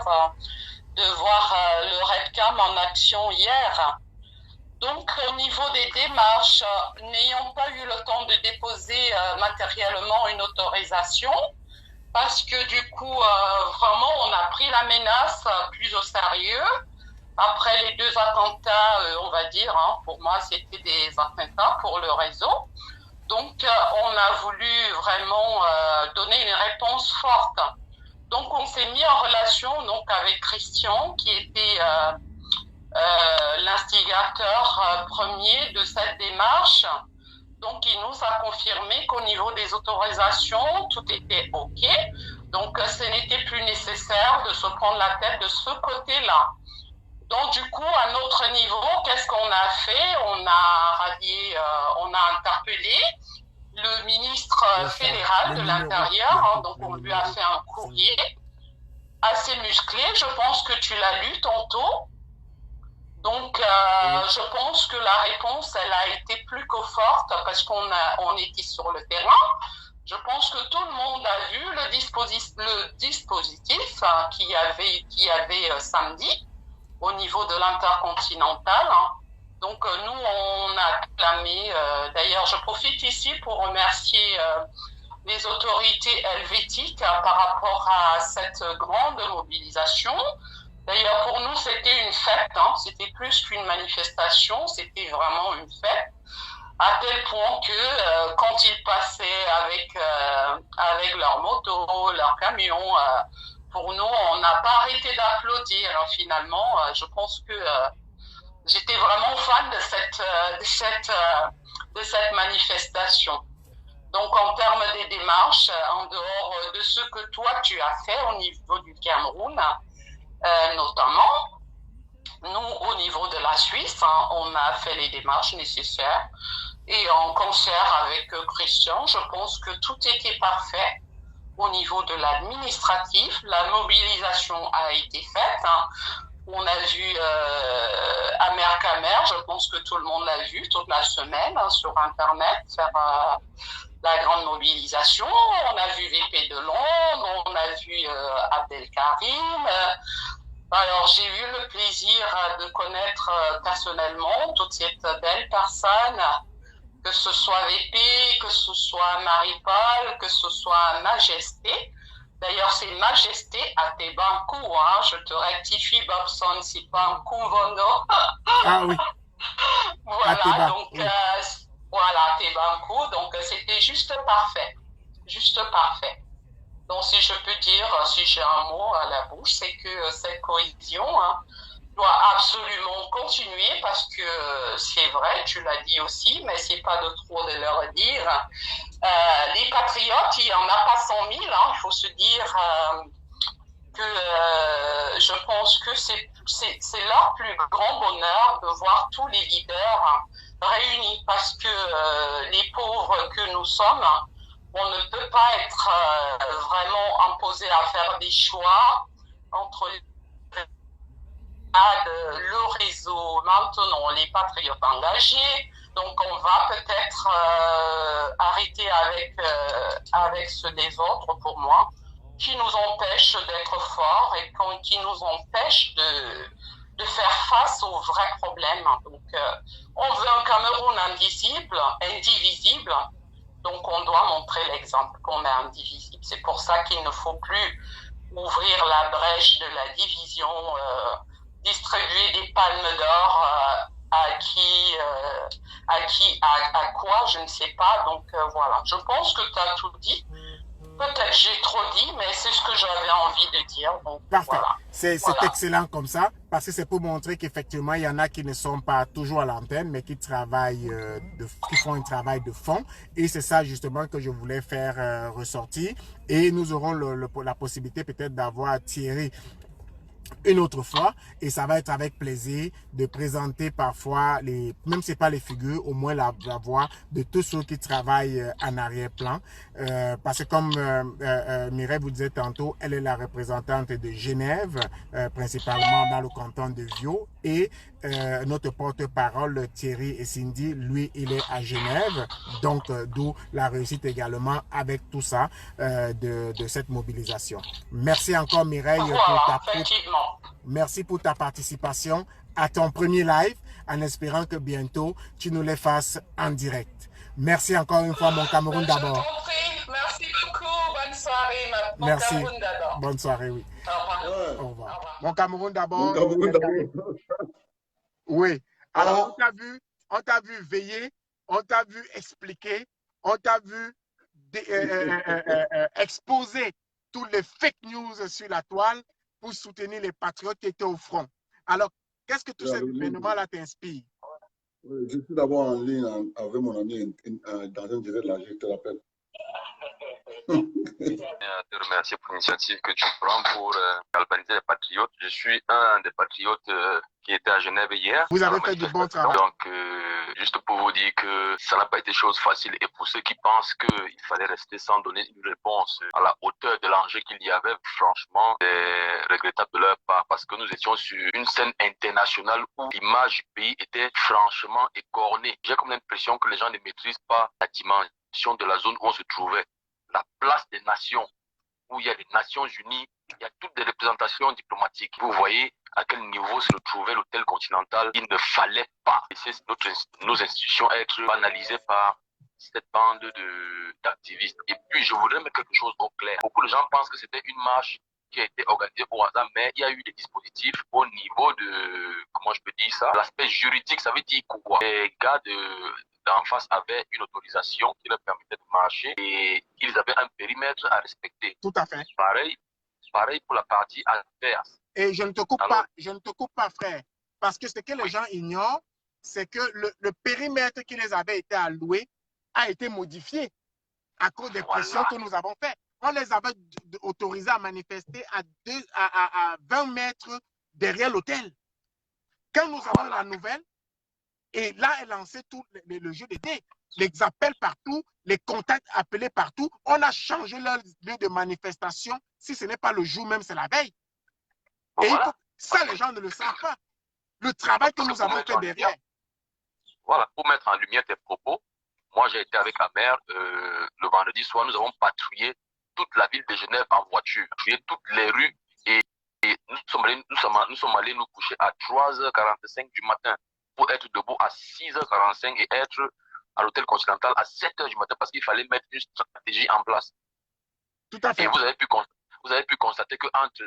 de voir le REPCAM en action hier. Donc, au niveau des démarches, n'ayant pas eu le temps de déposer matériellement une autorisation, parce que du coup, vraiment, on a pris la menace plus au sérieux. Après les deux attentats, on va dire, hein, pour moi, c'était des attentats pour le réseau. Donc, on a voulu vraiment donner une réponse forte. Donc, on s'est mis en relation donc avec Christian, qui était l'instigateur premier de cette démarche. Donc, il nous a confirmé qu'au niveau des autorisations, tout était OK. Donc, ce n'était plus nécessaire de se prendre la tête de ce côté-là. Donc, du coup, à notre niveau, qu'est-ce qu'on a fait? On a rallié, on a interpellé le ministre fédéral de l'Intérieur. Donc, on lui a fait un courrier assez musclé. Je pense que tu l'as lu tantôt. Donc, je pense que la réponse, elle a été plus que forte parce on était sur le terrain. Je pense que tout le monde a vu le dispositif qu'il y avait samedi au niveau de l'Intercontinental. Donc, nous, on a clamé. D'ailleurs, je profite ici pour remercier les autorités helvétiques par rapport à cette grande mobilisation. D'ailleurs, pour nous, c'était une fête, hein. C'était plus qu'une manifestation, c'était vraiment une fête, à tel point que quand ils passaient avec leurs motos, leurs camions, pour nous, on n'a pas arrêté d'applaudir. Alors, finalement, je pense que j'étais vraiment fan de cette manifestation. Donc, en termes des démarches, en dehors de ce que toi, tu as fait au niveau du Cameroun, notamment, Enfin, on a fait les démarches nécessaires. Et en concert avec Christian, je pense que tout était parfait au niveau de l'administratif. La mobilisation a été faite. Hein. On a vu Amer Kamer, je pense que tout le monde l'a vu toute la semaine hein, sur Internet, faire la grande mobilisation. On a vu VP de Londres, on a vu Abdelkarim. Alors, j'ai eu le plaisir de connaître personnellement toute cette belle personne, que ce soit VP, que ce soit Marie-Paul, que ce soit Majesté. D'ailleurs, c'est Majesté à Tebankou, hein. Je te rectifie, Bobson, c'est pas un Kumbono. Ah oui. Voilà, donc, oui. voilà, Tebankou. Donc, c'était juste parfait. Juste parfait. Donc, si je peux dire, si j'ai un mot à la bouche, c'est que cette cohésion hein, doit absolument continuer parce que c'est vrai, tu l'as dit aussi, mais c'est pas de trop de leur dire. Les patriotes, il n'y en a pas 100 000, hein, il faut se dire que je pense que c'est leur plus grand bonheur de voir tous les leaders réunis parce que les pauvres que nous sommes, on ne peut pas être vraiment imposé à faire des choix entre le réseau, maintenant les patriotes engagés. Donc on va peut-être arrêter avec ceux des autres pour moi, qui nous empêchent d'être forts et qui nous empêchent de faire face aux vrais problèmes. Donc on veut un Cameroun indivisible. Donc, on doit montrer l'exemple qu'on est indivisible. C'est pour ça qu'il ne faut plus ouvrir la brèche de la division, distribuer des palmes d'or à quoi, je ne sais pas. Donc, voilà. Je pense que tu as tout dit. Peut-être que j'ai trop dit, mais c'est ce que j'avais envie de dire. Donc, parfait. Voilà. C'est excellent comme ça, parce que c'est pour montrer qu'effectivement, il y en a qui ne sont pas toujours à l'antenne, mais qui travaillent, qui font un travail de fond. Et c'est ça justement que je voulais faire ressortir. Et nous aurons la possibilité peut-être d'avoir Thierry une autre fois et ça va être avec plaisir de présenter parfois même si c'est pas les figures, au moins la voix de tous ceux qui travaillent en arrière-plan parce que comme Mireille vous disait tantôt, elle est la représentante de Genève principalement dans le canton de Viau et notre porte-parole Thierry et Cindy, lui il est à Genève, donc d'où la réussite également avec tout ça de cette mobilisation. Merci encore Mireille merci pour ta participation à ton premier live, en espérant que bientôt tu nous les fasses en direct. Merci encore une fois, mon Cameroun d'abord. Merci beaucoup. Bonne soirée, mon merci. Cameroun d'abord. Bonne soirée, oui. Au revoir. Au revoir. Mon Cameroun d'abord. Oui. Alors, on t'a vu veiller, on t'a vu expliquer, on t'a vu exposer tous les fake news sur la toile pour soutenir les patriotes qui étaient au front. Alors, qu'est-ce que tout cet événement-là t'inspire? Je suis d'abord en ligne avec mon ami dans un direct là, je te rappelle. Te remercier pour l'initiative que tu prends pour galvaniser les patriotes. Je suis un des patriotes qui était à Genève hier. Vous avez fait du bon travail. Donc, juste pour vous dire que ça n'a pas été chose facile. Et pour ceux qui pensent qu'il fallait rester sans donner une réponse à la hauteur de l'enjeu qu'il y avait, franchement, c'est regrettable de leur part parce que nous étions sur une scène internationale où l'image du pays était franchement écornée. J'ai comme l'impression que les gens ne maîtrisent pas la dimension de la zone où on se trouvait. La place des nations, où il y a les Nations Unies, il y a toutes des représentations diplomatiques. Vous voyez à quel niveau se trouvait l'hôtel continental. Il ne fallait pas laisser nos institutions être banalisées par cette bande d'activistes. Et puis, je voudrais mettre quelque chose au clair. Beaucoup de gens pensent que c'était une marche qui a été organisée au hasard, mais il y a eu des dispositifs au niveau de, comment je peux dire ça, l'aspect juridique, ça veut dire quoi? Les gars d'en face avaient une autorisation qui leur permettait de marcher et ils avaient un périmètre à respecter. Tout à fait. Pareil pour la partie adverse. Et je ne te coupe pas, frère, parce que ce que les gens ignorent, c'est que le périmètre qui les avait été alloué a été modifié à cause des pressions que nous avons faites. On les avait autorisés à manifester à 20 mètres derrière l'hôtel. Quand nous avons la nouvelle, Et là, elle lançait tout le jeu de dés. Les appels partout, les contacts appelés partout. On a changé leur lieu de manifestation. Si ce n'est pas le jour même, c'est la veille. Et Voilà. ça, les gens ne le savent pas. Le travail que nous avons fait derrière. Voilà, pour mettre en lumière tes propos, moi j'ai été avec la mère le vendredi soir, nous avons patrouillé toute la ville de Genève en voiture, patrouillé toutes les rues et nous sommes allés nous coucher à 3h45 du matin pour être debout à 6h45 et être à l'hôtel Continental à 7h du matin parce qu'il fallait mettre une stratégie en place. Tout à fait. Et vous avez pu constater qu'entre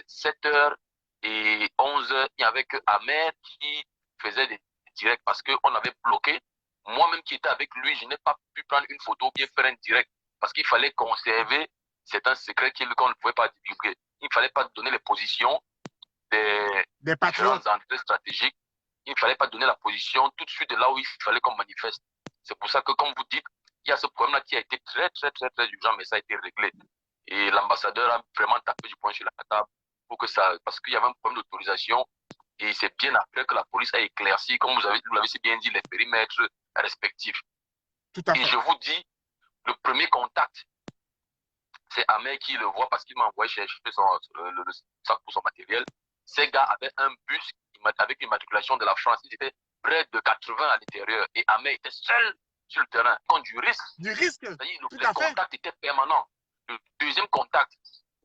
7h et 11h, il n'y avait que Ahmed qui faisait des directs parce qu'on avait bloqué. Moi-même qui étais avec lui, je n'ai pas pu prendre une photo ou bien faire un direct parce qu'il fallait conserver certains secrets qu'on ne pouvait pas divulguer. Il ne fallait pas donner les positions des différentes entrées stratégiques. Il ne fallait pas donner la position tout de suite de là où il fallait qu'on manifeste. C'est pour ça que, comme vous dites, il y a ce problème-là qui a été très urgent, mais ça a été réglé. Et l'ambassadeur a vraiment tapé du poing sur la table pour que ça, parce qu'il y avait un problème d'autorisation. Et c'est bien après que la police a éclairci, comme vous l'avez si bien dit, les périmètres respectifs. Tout à fait. Et je vous dis, le premier contact, c'est Ahmed qui le voit parce qu'il m'a envoyé chercher le sac pour son matériel. Ces gars avaient un bus avec une matriculation de la France. Ils étaient près de 80 à l'intérieur. Et Ahmed était seul sur le terrain. Donc du risque. Du risque. Les contacts étaient permanents. Le deuxième contact,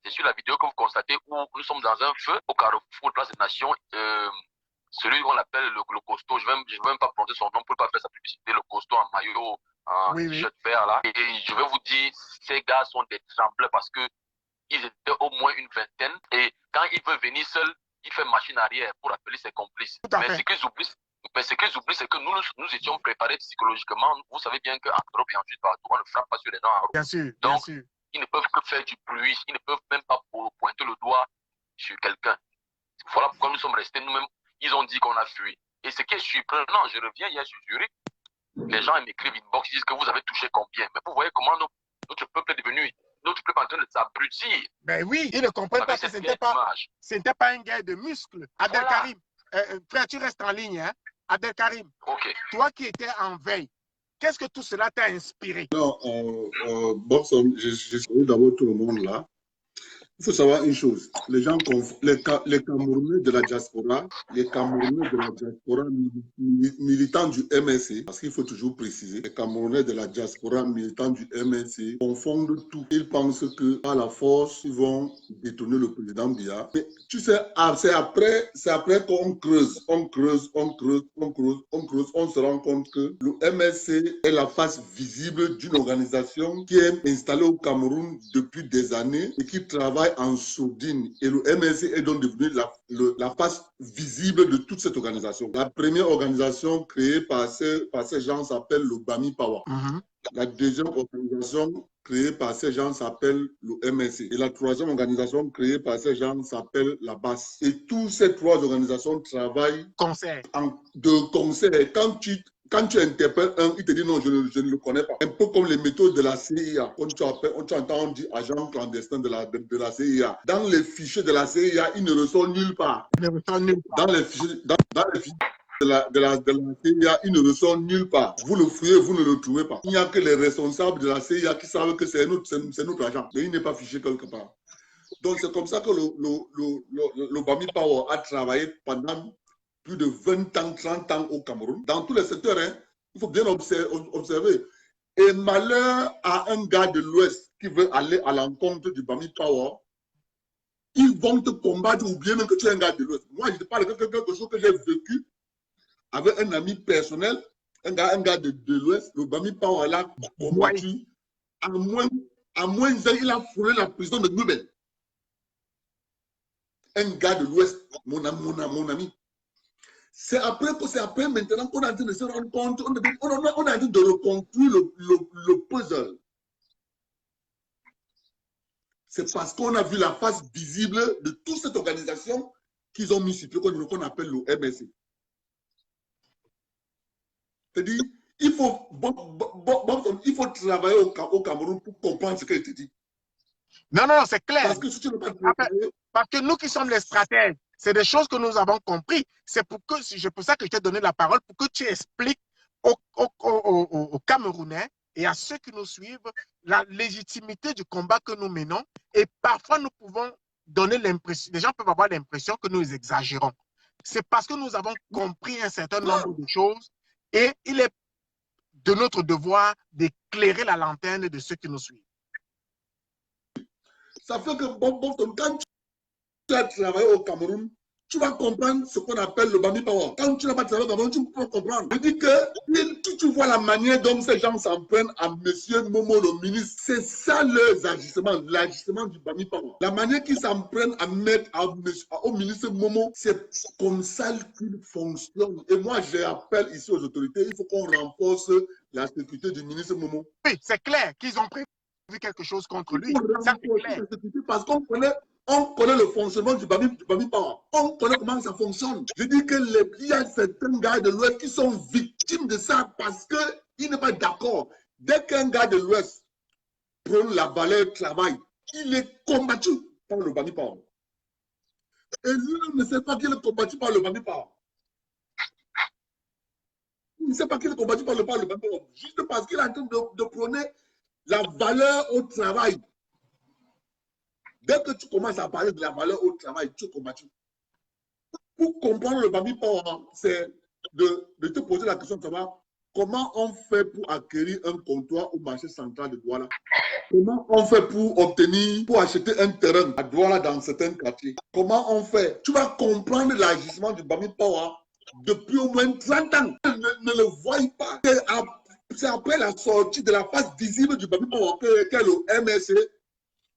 c'est sur la vidéo que vous constatez où nous sommes dans un feu au carrefour de Place des Nations. Celui qu'on appelle le costaud, je ne vais même pas prononcer son nom pour ne pas faire sa publicité, le costaud en maillot, en t-shirt vert là. Et je vais vous dire, ces gars sont des trembleurs parce qu'ils étaient au moins une vingtaine. Et quand il veut venir seul, il fait machine arrière pour appeler ses complices. Mais ce qu'ils oublient, c'est que nous étions préparés psychologiquement. Vous savez bien qu'en Europe et en Suisse, on ne frappe pas sur les gens en Europe. Bien sûr, donc, bien sûr. Ils ne peuvent que faire du bruit. Ils ne peuvent même pas pointer le doigt sur quelqu'un. Voilà pourquoi nous sommes restés nous-mêmes. Ils ont dit qu'on a fui. Et ce qui est surprenant, je reviens hier sur Zurich, les gens m'écrivent inbox, ils disent que vous avez touché combien. Mais vous voyez comment notre peuple est devenu, notre peuple est en train de s'abrutir. Ben oui, ils ne comprennent pas que ce n'était pas une guerre de muscles. Abdelkarim, frère, tu restes en ligne, hein? Abdelkarim, toi qui étais en veille, qu'est-ce que tout cela t'a inspiré? Non, bon, je salue d'abord tout le monde là. Il faut savoir une chose, les gens, les Camerounais de la diaspora, militants du MSC, parce qu'il faut toujours préciser, les Camerounais de la diaspora militants du MSC confondent tout. Ils pensent que par la force, ils vont détourner le président Biya. Mais tu sais, c'est après qu'on creuse, on se rend compte que le MSC est la face visible d'une organisation qui est installée au Cameroun depuis des années et qui travaille en sourdine. Et le MSC est donc devenu la face visible de toute cette organisation. La première organisation créée par ces gens s'appelle le Bami Power. La deuxième organisation créée par ces gens s'appelle le MSC. Et la troisième organisation créée par ces gens s'appelle la BAS. Et toutes ces trois organisations travaillent de concert. Quand tu interpelles un, il te dit non, je ne le connais pas. Un peu comme les méthodes de la CIA. Quand tu entends, on dit agent clandestin de la CIA. Dans les fichiers de la CIA, il ne ressort nulle part. Dans les fichiers de la CIA, il ne ressort nulle part. Vous le fouillez, vous ne le trouvez pas. Il n'y a que les responsables de la CIA qui savent que c'est notre agent. Mais il n'est pas fiché quelque part. Donc c'est comme ça que le Bami Power a travaillé pendant plus de 20 ans, 30 ans au Cameroun, dans tous les secteurs, hein, il faut bien observer. Et malheur à un gars de l'Ouest qui veut aller à l'encontre du Bami Power, ils vont te combattre ou bien même que tu es un gars de l'Ouest. Moi, je te parle de quelque chose que j'ai vécu avec un ami personnel, un gars de l'Ouest, le Bami Power là, combattu. À moins d'un, il a frôlé la prison de Nubel. Un gars de l'Ouest, mon ami. C'est après maintenant qu'on est en train de se rendre compte, on est en train de reconstruire le puzzle. C'est parce qu'on a vu la face visible de toute cette organisation qu'ils ont mis sur pied, qu'on appelle le MSC. C'est-à-dire, il faut travailler au Cameroun pour comprendre ce qu'elle te dit. Non, c'est clair. Parce que si tu ne veux pas travailler, parce que nous qui sommes les stratèges, C'est des choses que nous avons compris. C'est pour ça que je t'ai donné la parole, pour que tu expliques aux Camerounais et à ceux qui nous suivent la légitimité du combat que nous menons. Et parfois, nous pouvons donner l'impression, les gens peuvent avoir l'impression que nous exagérons. C'est parce que nous avons compris un certain nombre de choses et il est de notre devoir d'éclairer la lanterne de ceux qui nous suivent. Ça fait que quand tu as travaillé au Cameroun, tu vas comprendre ce qu'on appelle le Bami Power. Quand tu n'as pas travaillé au Cameroun, tu peux comprendre. Je dis que tu vois la manière dont ces gens s'en prennent à M. Momo, le ministre, c'est ça leurs agissements, l'agissement du Bami Power. La manière qu'ils s'en prennent à mettre au ministre Momo, c'est comme ça qu'il fonctionne. Et moi, j'appelle ici aux autorités, il faut qu'on renforce la sécurité du ministre Momo. Oui, c'est clair qu'ils ont prévu quelque chose contre lui. Ça, c'est clair. Parce qu'on connaît le fonctionnement du Bami Power. On connaît comment ça fonctionne. Je dis qu'il y a certains gars de l'Ouest qui sont victimes de ça parce qu'ils ne sont pas d'accord. Dès qu'un gars de l'Ouest prône la valeur travail, il est combattu par le Bami Power. Et lui ne sait pas qu'il est combattu par le Bami Power. Il ne sait pas qu'il est combattu par le Bami Power. Juste parce qu'il est en train de prôner la valeur au travail. Dès que tu commences à parler de la valeur au travail, tu es combattu. Pour comprendre le Bami Power, c'est de te poser la question de savoir comment on fait pour acquérir un comptoir au marché central de Douala. Comment on fait pour acheter un terrain à Douala dans certains quartiers. Comment on fait? Tu vas comprendre l'agissement du Bami Power depuis au moins 30 ans. Ne le voyez pas. C'est après la sortie de la phase visible du Bami Power qu'est le MSC.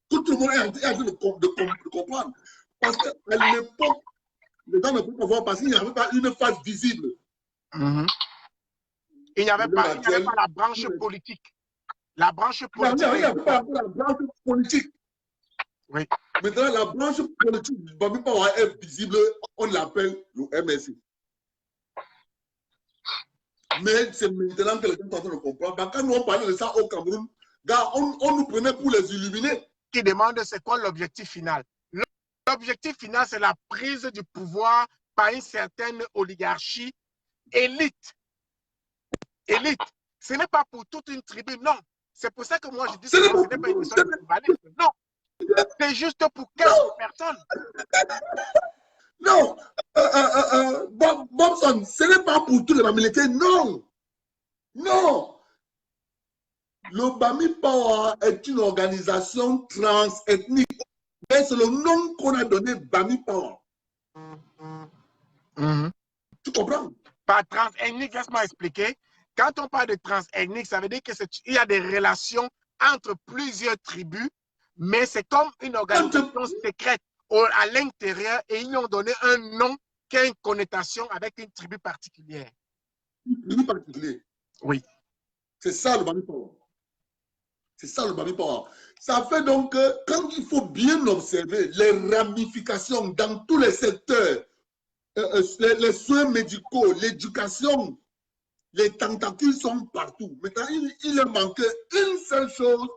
Tout le monde est en train de comprendre. Parce qu'à l'époque, les gens ne pouvaient pas voir parce qu'il n'y avait pas une phase visible. Il n'y avait pas la branche politique. La branche politique. Il n'y avait pas la branche politique. Oui. Maintenant, la branche politique du Bami Power est visible, on l'appelle le MSC. Mais c'est maintenant que les gens sont en train de comprendre. Quand nous on parlait de ça au Cameroun, on nous prenait pour les illuminer. Qui demande c'est quoi l'objectif final. L'objectif final, c'est la prise du pouvoir par une certaine oligarchie élite. Élite. Ce n'est pas pour toute une tribu, non. C'est pour ça que moi je dis que ce n'est pas une question de tribalisme. Non. C'est juste pour quelques personnes. Non. Bobson, ce n'est pas pour tous les militaires, non. Non. Le Bami Power est une organisation transethnique. Mais c'est le nom qu'on a donné Bami Power. Tu comprends? Par transethnique, laisse-moi expliquer. Quand on parle de transethnique, ça veut dire qu'il y a des relations entre plusieurs tribus, mais c'est comme une organisation secrète à l'intérieur et ils lui ont donné un nom qui a une connotation avec une tribu particulière. Une tribu particulière? Oui. C'est ça le Bami Power. C'est ça le Bami Power. Ça fait donc que quand il faut bien observer les ramifications dans tous les secteurs, les soins médicaux, l'éducation, les tentacules sont partout. Maintenant, il manque une seule chose,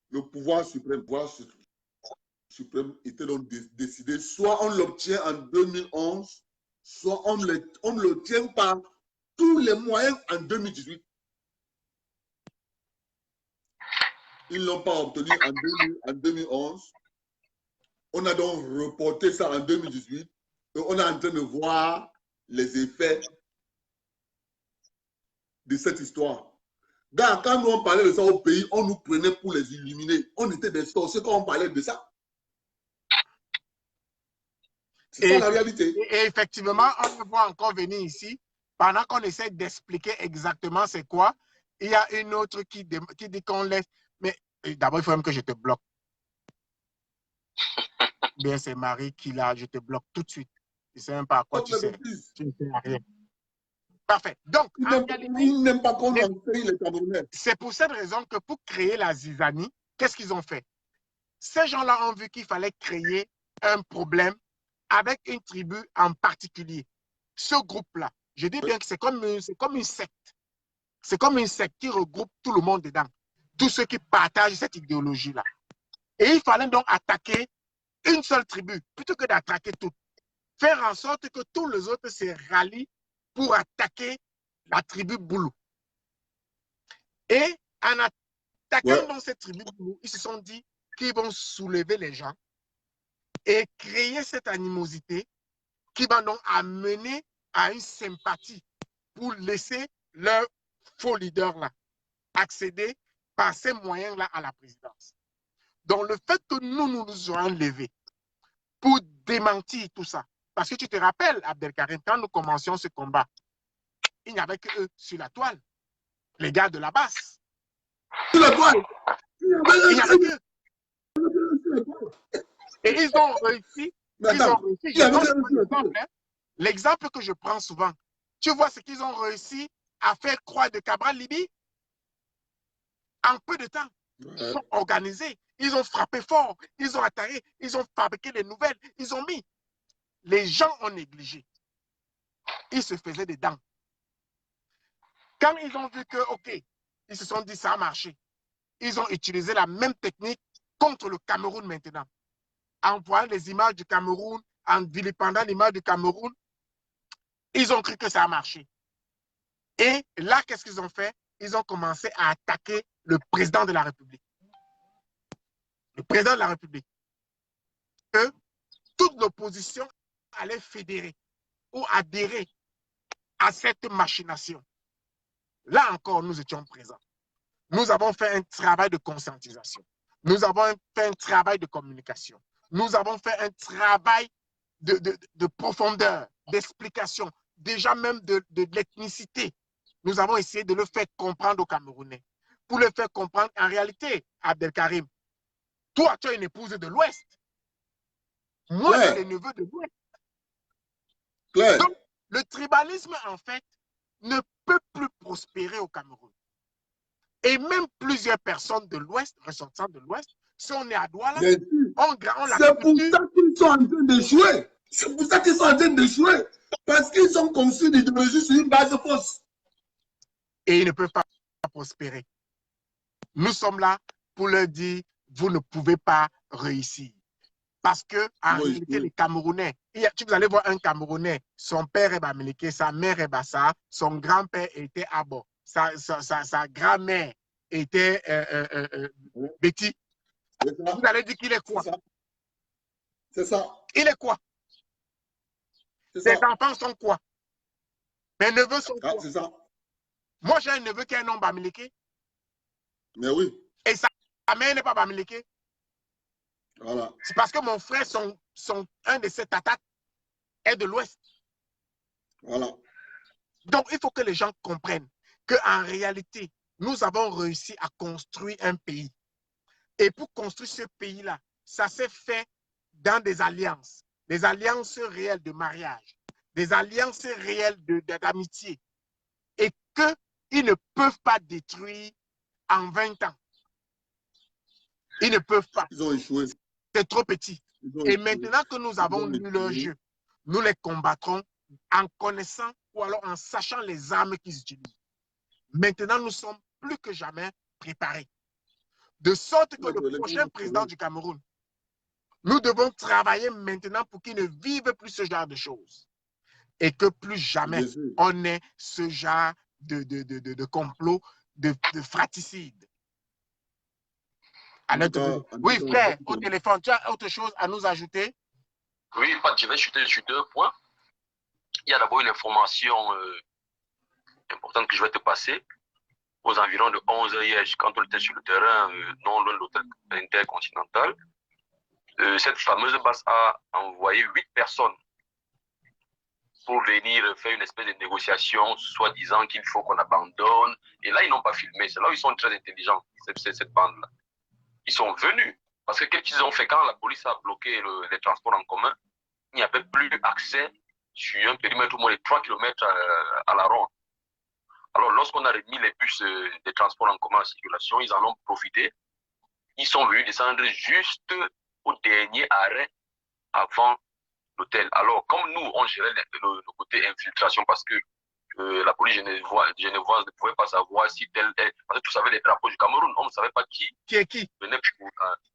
le pouvoir suprême. Le pouvoir suprême était donc décidé, soit on l'obtient en 2011, soit on ne l'obtient par tous les moyens en 2018. Ils ne l'ont pas obtenu en 2011. On a donc reporté ça en 2018. Et on est en train de voir les effets de cette histoire. Quand nous on parlait de ça au pays, on nous prenait pour les illuminer. On était des sorciers quand on parlait de ça. C'est ça la réalité. Et effectivement, on me voit encore venir ici. Pendant qu'on essaie d'expliquer exactement c'est quoi, il y a une autre qui dit qu'on laisse. Mais d'abord, il faut même que je te bloque. Bien, c'est Marie qui l'a, je te bloque tout de suite. Je ne sais même pas à quoi tu sais. Tu ne sais rien. Parfait. Donc, c'est pour cette raison que pour créer la zizanie, qu'est-ce qu'ils ont fait? Ces gens-là ont vu qu'il fallait créer un problème avec une tribu en particulier. Ce groupe-là, je dis bien que c'est comme une secte. C'est comme une secte qui regroupe tout le monde dedans. Tous ceux qui partagent cette idéologie-là. Et il fallait donc attaquer une seule tribu, plutôt que d'attaquer toutes. faire en sorte que tous les autres se rallient pour attaquer la tribu Boulou. Et en attaquant dans cette tribu Boulou, ils se sont dit qu'ils vont soulever les gens et créer cette animosité qui va donc amener à une sympathie pour laisser leur faux leader-là accéder par ces moyens-là à la présidence. Donc, le fait que nous nous soyons levés pour démentir tout ça, parce que tu te rappelles, Abdelkarim, quand nous commencions ce combat, il n'y avait que eux sur la toile, les gars de la basse. Sur la toile. Il n'y avait que. Et ils ont réussi. L'exemple que je prends souvent, tu vois ce qu'ils ont réussi à faire croire de Cabral Libye en peu de temps. Ils sont organisés, ils ont frappé fort, ils ont attaqué, ils ont fabriqué des nouvelles, ils ont mis. Les gens ont négligé. Ils se faisaient des dents. Quand ils ont vu que, OK, ils se sont dit ça a marché, ils ont utilisé la même technique contre le Cameroun maintenant. En voyant les images du Cameroun, en vilipendant l'image du Cameroun, ils ont cru que ça a marché. Et là, qu'est-ce qu'ils ont fait? Ils ont commencé à attaquer le président de la République. Le président de la République. Que toute l'opposition allait fédérer ou adhérer à cette machination. Là encore, nous étions présents. Nous avons fait un travail de conscientisation. Nous avons fait un travail de communication. Nous avons fait un travail de profondeur, d'explication, déjà même de l'ethnicité. Nous avons essayé de le faire comprendre aux Camerounais. Pour le faire comprendre, en réalité, Abdelkarim, toi, tu es une épouse de l'Ouest. Moi, je suis le neveu de l'Ouest. Donc, le tribalisme, en fait, ne peut plus prospérer au Cameroun. Et même plusieurs personnes de l'Ouest, ressortissants de l'Ouest, si on est à Douala, on la c'est pour ça qu'ils sont en train de jouer. C'est pour ça qu'ils sont en train de jouer. Parce qu'ils ont conçu l'idéologie sur une base fausse. Et ils ne peuvent pas prospérer. Nous sommes là pour leur dire, vous ne pouvez pas réussir. Parce que, en réalité, les Camerounais, vous allez voir un Camerounais, son père est Bamileke, sa mère est Bassa, son grand-père était Abo, sa grand-mère était Betty. Vous allez dire qu'il est quoi? C'est ça. Il est quoi? Ses enfants sont quoi? Mes neveux sont quoi? C'est ça. Moi, j'ai un neveu qui est un nom Bamileke. Mais oui. Et sa mère n'est pas Bamileke. Voilà. C'est parce que mon frère, un de ses tatas est de l'Ouest. Voilà. Donc, il faut que les gens comprennent qu'en réalité, nous avons réussi à construire un pays. Et pour construire ce pays-là, ça s'est fait dans des alliances réelles de mariage, des alliances réelles d'amitié, et qu'ils ne peuvent pas détruire en 20 ans. Ils ne peuvent pas. Ils ont échoué. C'est trop petit. Et maintenant que nous avons lu leur jeu, nous les combattrons en connaissant ou alors en sachant les armes qu'ils utilisent. Maintenant, nous sommes plus que jamais préparés. De sorte que le prochain président du Cameroun, nous devons travailler maintenant pour qu'il ne vive plus ce genre de choses. Et que plus jamais on ait ce genre de complot, de fratricide. Oui, frère, au téléphone, tu as autre chose à nous ajouter? Oui, je vais chuter sur 2 points. Il y a d'abord une information importante que je vais te passer. Aux environs de 11h hier, quand on était sur le terrain, non loin de l'hôtel intercontinental, cette fameuse base a envoyé 8 personnes pour venir faire une espèce de négociation, soi-disant qu'il faut qu'on abandonne. Et là, ils n'ont pas filmé. C'est là où ils sont très intelligents, cette bande-là. Ils sont venus. Parce que qu'est-ce qu'ils ont fait quand la police a bloqué les transports en commun? Il n'y avait plus accès sur un périmètre au moins de 3 km à la ronde. Alors, lorsqu'on a remis les bus des transports en commun en circulation, ils en ont profité. Ils sont venus descendre juste au dernier arrêt avant l'hôtel. Alors, comme nous, on gérait le côté infiltration parce que la police genevoise ne pouvait pas savoir si tel est. Parce que tous avaient les drapeaux du Cameroun. On ne savait pas qui venait pour.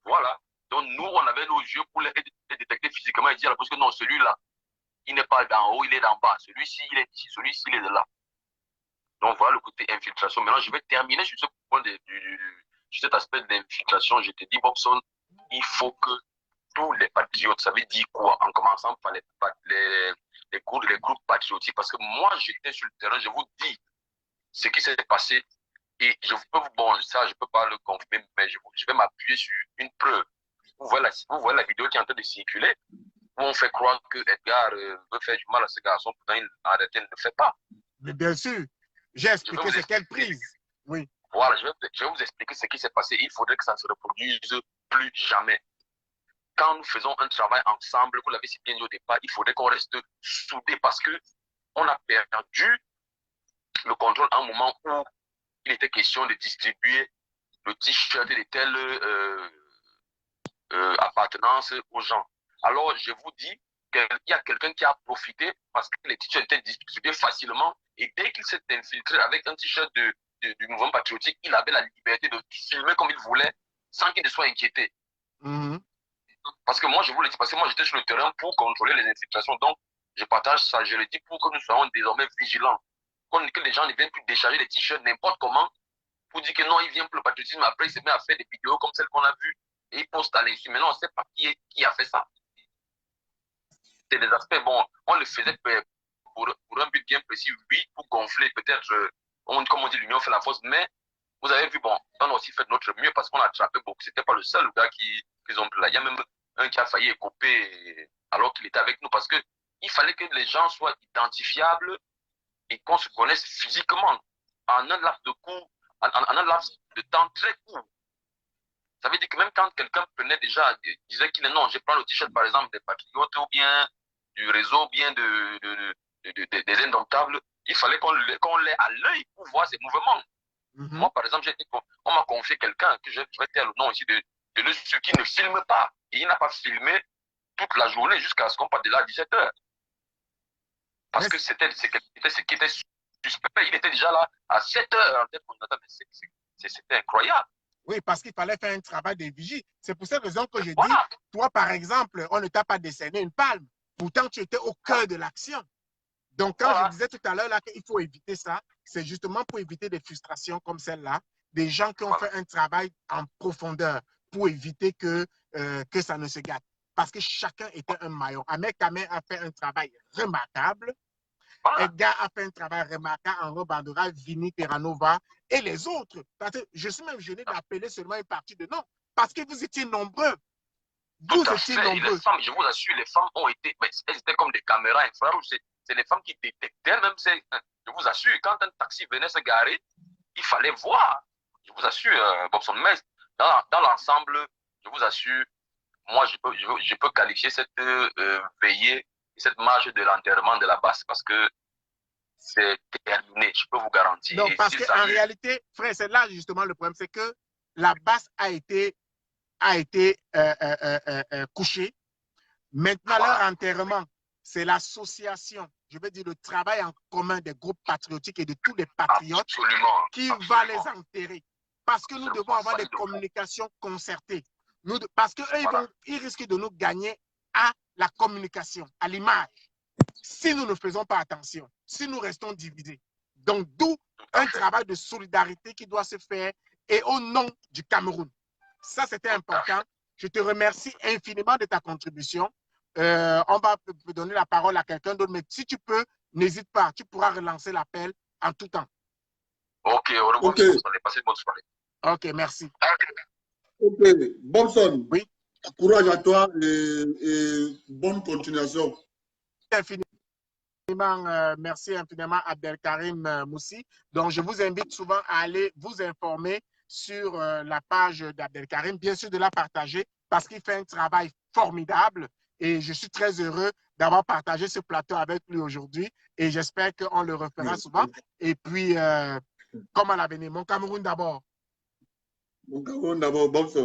Voilà. Donc, nous, on avait nos yeux pour les détecter physiquement et dire à la police que non, celui-là, il n'est pas d'en haut, il est d'en bas. Celui-ci, il est ici, celui-ci, il est de là. Donc voilà le côté infiltration. Maintenant, je vais terminer sur ce point sur cet aspect d'infiltration. Je te dis, Bobson, il faut que tous les patriotes, ça veut dire quoi? En commençant par les groupes patriotiques. Parce que moi, j'étais sur le terrain, je vous dis ce qui s'est passé. Et je peux bon, ça, je peux pas le confirmer, mais je vais m'appuyer sur une preuve. Vous voyez la vidéo qui est en train de circuler, où on fait croire que Edgar veut faire du mal à ce garçon, pourtant en réalité, il ne le fait pas. Mais bien sûr, j'ai expliqué c'est quelle prise. Oui. Voilà, je vais vous expliquer ce qui s'est passé. Il faudrait que ça ne se reproduise plus jamais. Quand nous faisons un travail ensemble, vous l'avez si bien dit au départ, il faudrait qu'on reste soudés parce que on a perdu le contrôle à un moment où il était question de distribuer le t-shirt de telle appartenance aux gens. Alors, je vous dis qu'il y a quelqu'un qui a profité parce que les t-shirts étaient distribués facilement et dès qu'il s'est infiltré avec un t-shirt du mouvement patriotique, il avait la liberté de filmer comme il voulait sans qu'il ne soit inquiété. Parce que moi, je vous le dis, parce que moi, j'étais sur le terrain pour contrôler les infiltrations. Donc, je partage ça, je le dis pour que nous soyons désormais vigilants. Que les gens ne viennent plus décharger les t-shirts n'importe comment pour dire que non, il vient pour le patriotisme. Après, il se met à faire des vidéos comme celles qu'on a vues et il poste à l'insu. Maintenant, on ne sait pas qui a fait ça. C'est des aspects, bon, on le faisait pour un but bien précis, oui, pour gonfler peut-être, comme on dit, l'union fait la force, mais vous avez vu, bon, on a aussi fait de notre mieux parce qu'on a attrapé beaucoup. C'était pas le seul gars qu'ils ont pris là. Il y a même un qui a failli écoper alors qu'il était avec nous parce que il fallait que les gens soient identifiables et qu'on se connaisse physiquement en un laps en un laps de temps très court. Ça veut dire que même quand quelqu'un prenait déjà, disait qu'il est non, je prends le t-shirt par exemple des patriotes ou bien du réseau, ou bien des indomptables, il fallait qu'on l'ait à l'œil pour voir ses mouvements. Moi, par exemple, on m'a confié quelqu'un, que je vais taire le nom ici, de ceux qui ne filme pas. Et il n'a pas filmé toute la journée jusqu'à ce qu'on parte de là à 17h. Parce que c'était ce qui était suspect. Il était déjà là à 7h. C'était incroyable. Oui, parce qu'il fallait faire un travail de vigie. C'est pour cette raison que je dis, toi, par exemple, on ne t'a pas décerné une palme. Pourtant, tu étais au cœur de l'action. Donc, quand je disais tout à l'heure qu'il faut éviter ça, c'est justement pour éviter des frustrations comme celle-là, des gens qui ont fait un travail en profondeur pour éviter que ça ne se gâte. Parce que chacun était un maillon. Ahmed Kamé a fait un travail remarquable. Edgar a fait un travail remarquable en Bandora, Vini, Terranova et les autres. Parce que je suis même gêné d'appeler seulement une partie de nom. Parce que vous étiez nombreux. Vous étiez nombreux. Les femmes, je vous assure, les femmes ont été, elles étaient comme des caméras infrarouges. C'est les femmes qui détectaient, même, je vous assure, quand un taxi venait se garer, il fallait voir. Je vous assure, Bobson, mais dans l'ensemble, je vous assure, moi, je peux qualifier cette veillée, cette marche de l'enterrement de la basse parce que c'est terminé, je peux vous garantir. Donc, parce qu'en réalité, frère, c'est là justement le problème, c'est que la basse a été couchée. Maintenant, leur enterrement, c'est l'association, je veux dire le travail en commun des groupes patriotiques et de tous les patriotes qui va les enterrer. Parce que nous devons avoir des communications concertées. Parce qu'eux, ils risquent de nous gagner à la communication, à l'image, si nous ne faisons pas attention, si nous restons divisés. Donc, d'où un travail de solidarité qui doit se faire et au nom du Cameroun. Ça, c'était important. Je te remercie infiniment de ta contribution. On va donner la parole à quelqu'un d'autre, mais si tu peux, n'hésite pas, tu pourras relancer l'appel en tout temps. Ok, au revoir. Passez une bonne soirée. Ok, merci. Ok, Bonson. Oui. Courage à toi et bonne continuation. Merci infiniment Abdelkarim Moussi. Donc, je vous invite souvent à aller vous informer sur la page d'Abdelkarim, bien sûr de la partager parce qu'il fait un travail formidable et je suis très heureux d'avoir partagé ce plateau avec lui aujourd'hui et j'espère qu'on le refera souvent. Et puis, comme à l'avenir, mon Cameroun d'abord. Mon Cameroun d'abord, Bonson.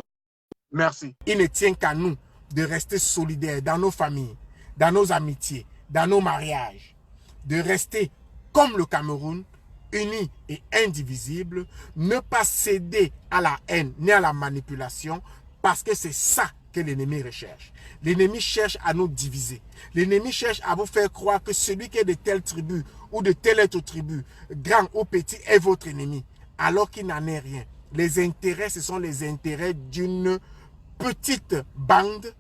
Merci. Il ne tient qu'à nous de rester solidaires dans nos familles, dans nos amitiés, dans nos mariages, de rester comme le Cameroun, unis et indivisibles, ne pas céder à la haine ni à la manipulation, parce que c'est ça que l'ennemi recherche. L'ennemi cherche à nous diviser. L'ennemi cherche à vous faire croire que celui qui est de telle tribu ou de telle autre tribu, grand ou petit, est votre ennemi, alors qu'il n'en est rien. Les intérêts, ce sont les intérêts d'une petite bande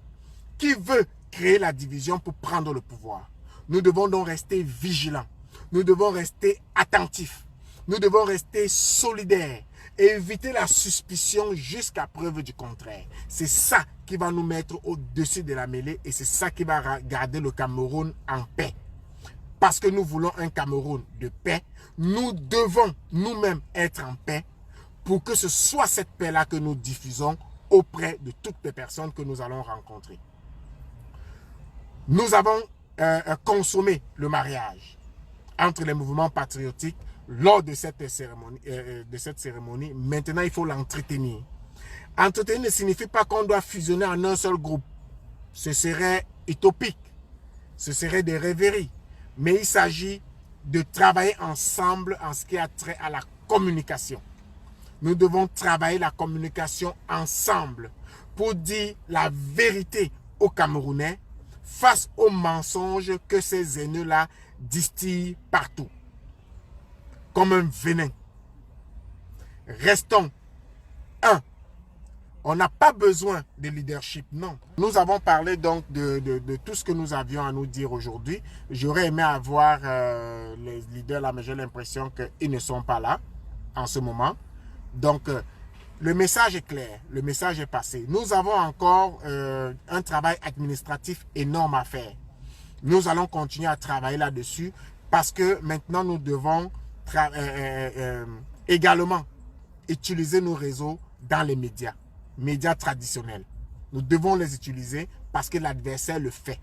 qui veut créer la division pour prendre le pouvoir. Nous devons donc rester vigilants. Nous devons rester attentifs. Nous devons rester solidaires et éviter la suspicion jusqu'à preuve du contraire. C'est ça qui va nous mettre au-dessus de la mêlée et c'est ça qui va garder le Cameroun en paix. Parce que nous voulons un Cameroun de paix, nous devons nous-mêmes être en paix pour que ce soit cette paix-là que nous diffusons auprès de toutes les personnes que nous allons rencontrer. Nous avons consommé le mariage entre les mouvements patriotiques lors de cette cérémonie. Maintenant, il faut l'entretenir. Entretenir ne signifie pas qu'on doit fusionner en un seul groupe. Ce serait utopique. Ce serait des rêveries. Mais il s'agit de travailler ensemble en ce qui a trait à la communication. Nous devons travailler la communication ensemble pour dire la vérité aux Camerounais face aux mensonges que ces haineux-là distillent partout. Comme un venin. Restons un. On n'a pas besoin de leadership, non. Nous avons parlé donc de tout ce que nous avions à nous dire aujourd'hui. J'aurais aimé avoir les leaders là, mais j'ai l'impression qu'ils ne sont pas là en ce moment. Donc, le message est clair, le message est passé. Nous avons encore un travail administratif énorme à faire. Nous allons continuer à travailler là-dessus parce que maintenant, nous devons également utiliser nos réseaux dans les médias traditionnels. Nous devons les utiliser parce que l'adversaire le fait.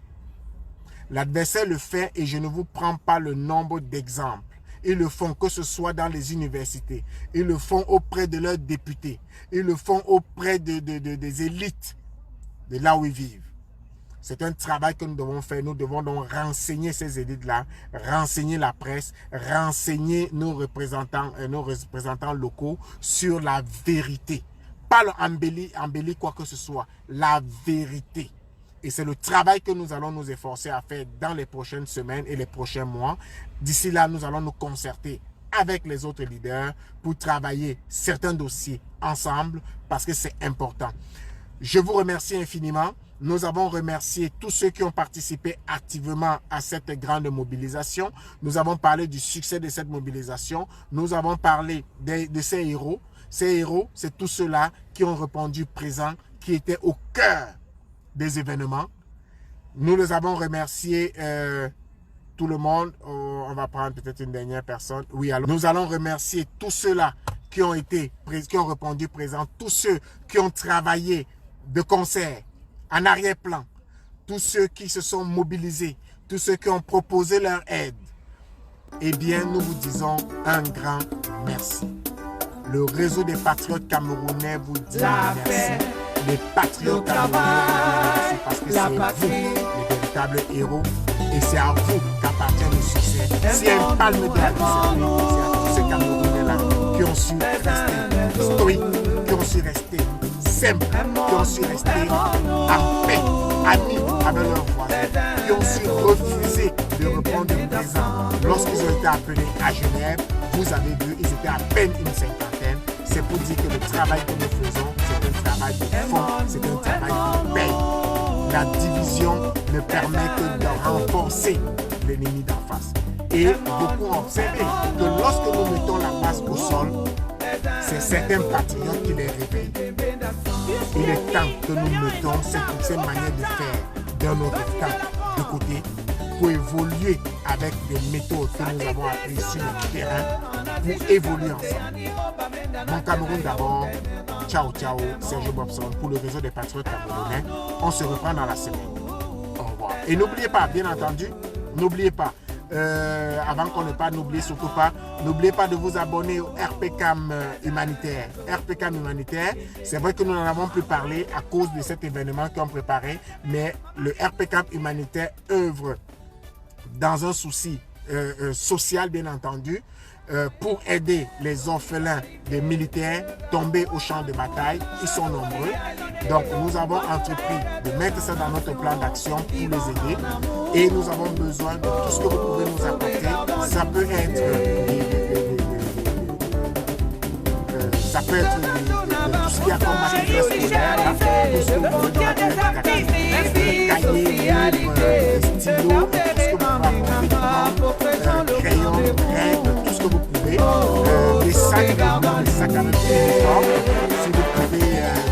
L'adversaire le fait et je ne vous prends pas le nombre d'exemples. Ils le font que ce soit dans les universités. Ils le font auprès de leurs députés. Ils le font auprès des élites de là où ils vivent. C'est un travail que nous devons faire. Nous devons donc renseigner ces élites-là, renseigner la presse, renseigner nos représentants locaux sur la vérité. Pas embellir quoi que ce soit, la vérité. Et c'est le travail que nous allons nous efforcer à faire dans les prochaines semaines et les prochains mois. D'ici là, nous allons nous concerter avec les autres leaders pour travailler certains dossiers ensemble parce que c'est important. Je vous remercie infiniment. Nous avons remercié tous ceux qui ont participé activement à cette grande mobilisation. Nous avons parlé du succès de cette mobilisation. Nous avons parlé de ces héros. Ces héros, c'est tous ceux-là qui ont répondu présents, qui étaient au cœur des événements. Nous les avons remerciés, tout le monde. On va prendre peut-être une dernière personne. Oui, alors nous allons remercier tous ceux-là qui ont répondu présents, tous ceux qui ont travaillé de concert, en arrière-plan, tous ceux qui se sont mobilisés, tous ceux qui ont proposé leur aide. Eh bien, nous vous disons un grand merci. Le réseau des patriotes camerounais vous dit merci. Les patriotes camerounais vous disent merci parce que c'est vous les véritables héros et c'est à vous qu'appartient le succès. C'est un palme de la discipline. C'est à tous ces Camerounais-là qui ont su rester stoïques, qui ont su rester simples, qui ont su rester en paix, amis avec leurs voisins, qui ont su refuser de répondre présent. Lorsqu'ils ont été appelés à Genève, vous avez vu, ils étaient à peine une cinquantaine. C'est pour dire que le travail que nous faisons, c'est un travail de fond, c'est un travail de paix. La division ne permet que de renforcer l'ennemi d'en face. Et beaucoup ont observé que lorsque nous mettons la base au sol, c'est certains patriotes qui les réveillent. Il est temps que nous mettons ces manières de faire d'un autre temps de côté pour évoluer avec des méthodes que nous avons apprises sur le terrain pour évoluer ensemble. Mon Cameroun d'abord, ciao ciao, Serge Bobson pour le réseau des patriotes camerounais. On se reprend dans la semaine. Au revoir. Et n'oubliez pas, bien entendu, n'oubliez pas, avant qu'on ne pas, surtout pas, n'oubliez pas de vous abonner au RPCAM humanitaire. RPCAM humanitaire, c'est vrai que nous n'en avons plus parlé à cause de cet événement qu'on préparait, mais le RPCAM humanitaire œuvre dans un souci social, bien entendu, pour aider les orphelins des militaires tombés au champ de bataille. Ils sont nombreux. Donc, nous avons entrepris de mettre ça dans notre plan d'action pour les aider et nous avons besoin de tout ce que vous pouvez nous apporter. Ça peut être tout ce qui a comme matériel scolaire, tout ce que vous pouvez nous apporter, cahiers, livres, stylos, tout ce que vous pouvez apporter, crayons, règles, tout ce que vous pouvez, des sacs à main uniformes, si vous pouvez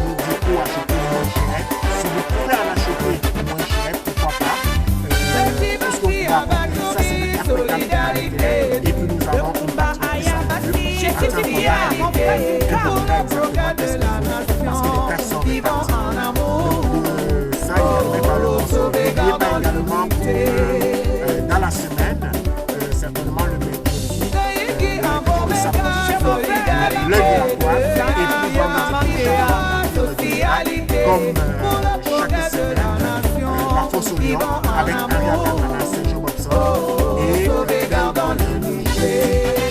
nous dire où acheter moins cher, si vous pouvez en acheter moins cher, pourquoi pas, tout ce que vous pouvez apporter, ça c'est des cartes humanitaires, et puis nous avons une patrouille qui s'en occupe, parce que les tâches sont réparties. Donc ça, il y a le morceau. N'oubliez pas également pour, dans la semaine, certainement le mercredi, le samedi, l'œil de la poire, et puis vendredi comme chaque semaine, la fosse au lion avec Ariel Kamana, Sergio Bobson, et dans le jeudi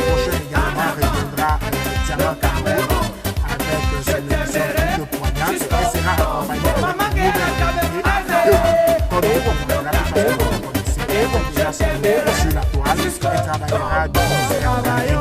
prochain également reviendra Diamant Cameroun avec son émission de poignante et sera accompagné de nouvelles comme vous, la plupart de vous connaissez, déjà sur la toile, et travaillera dans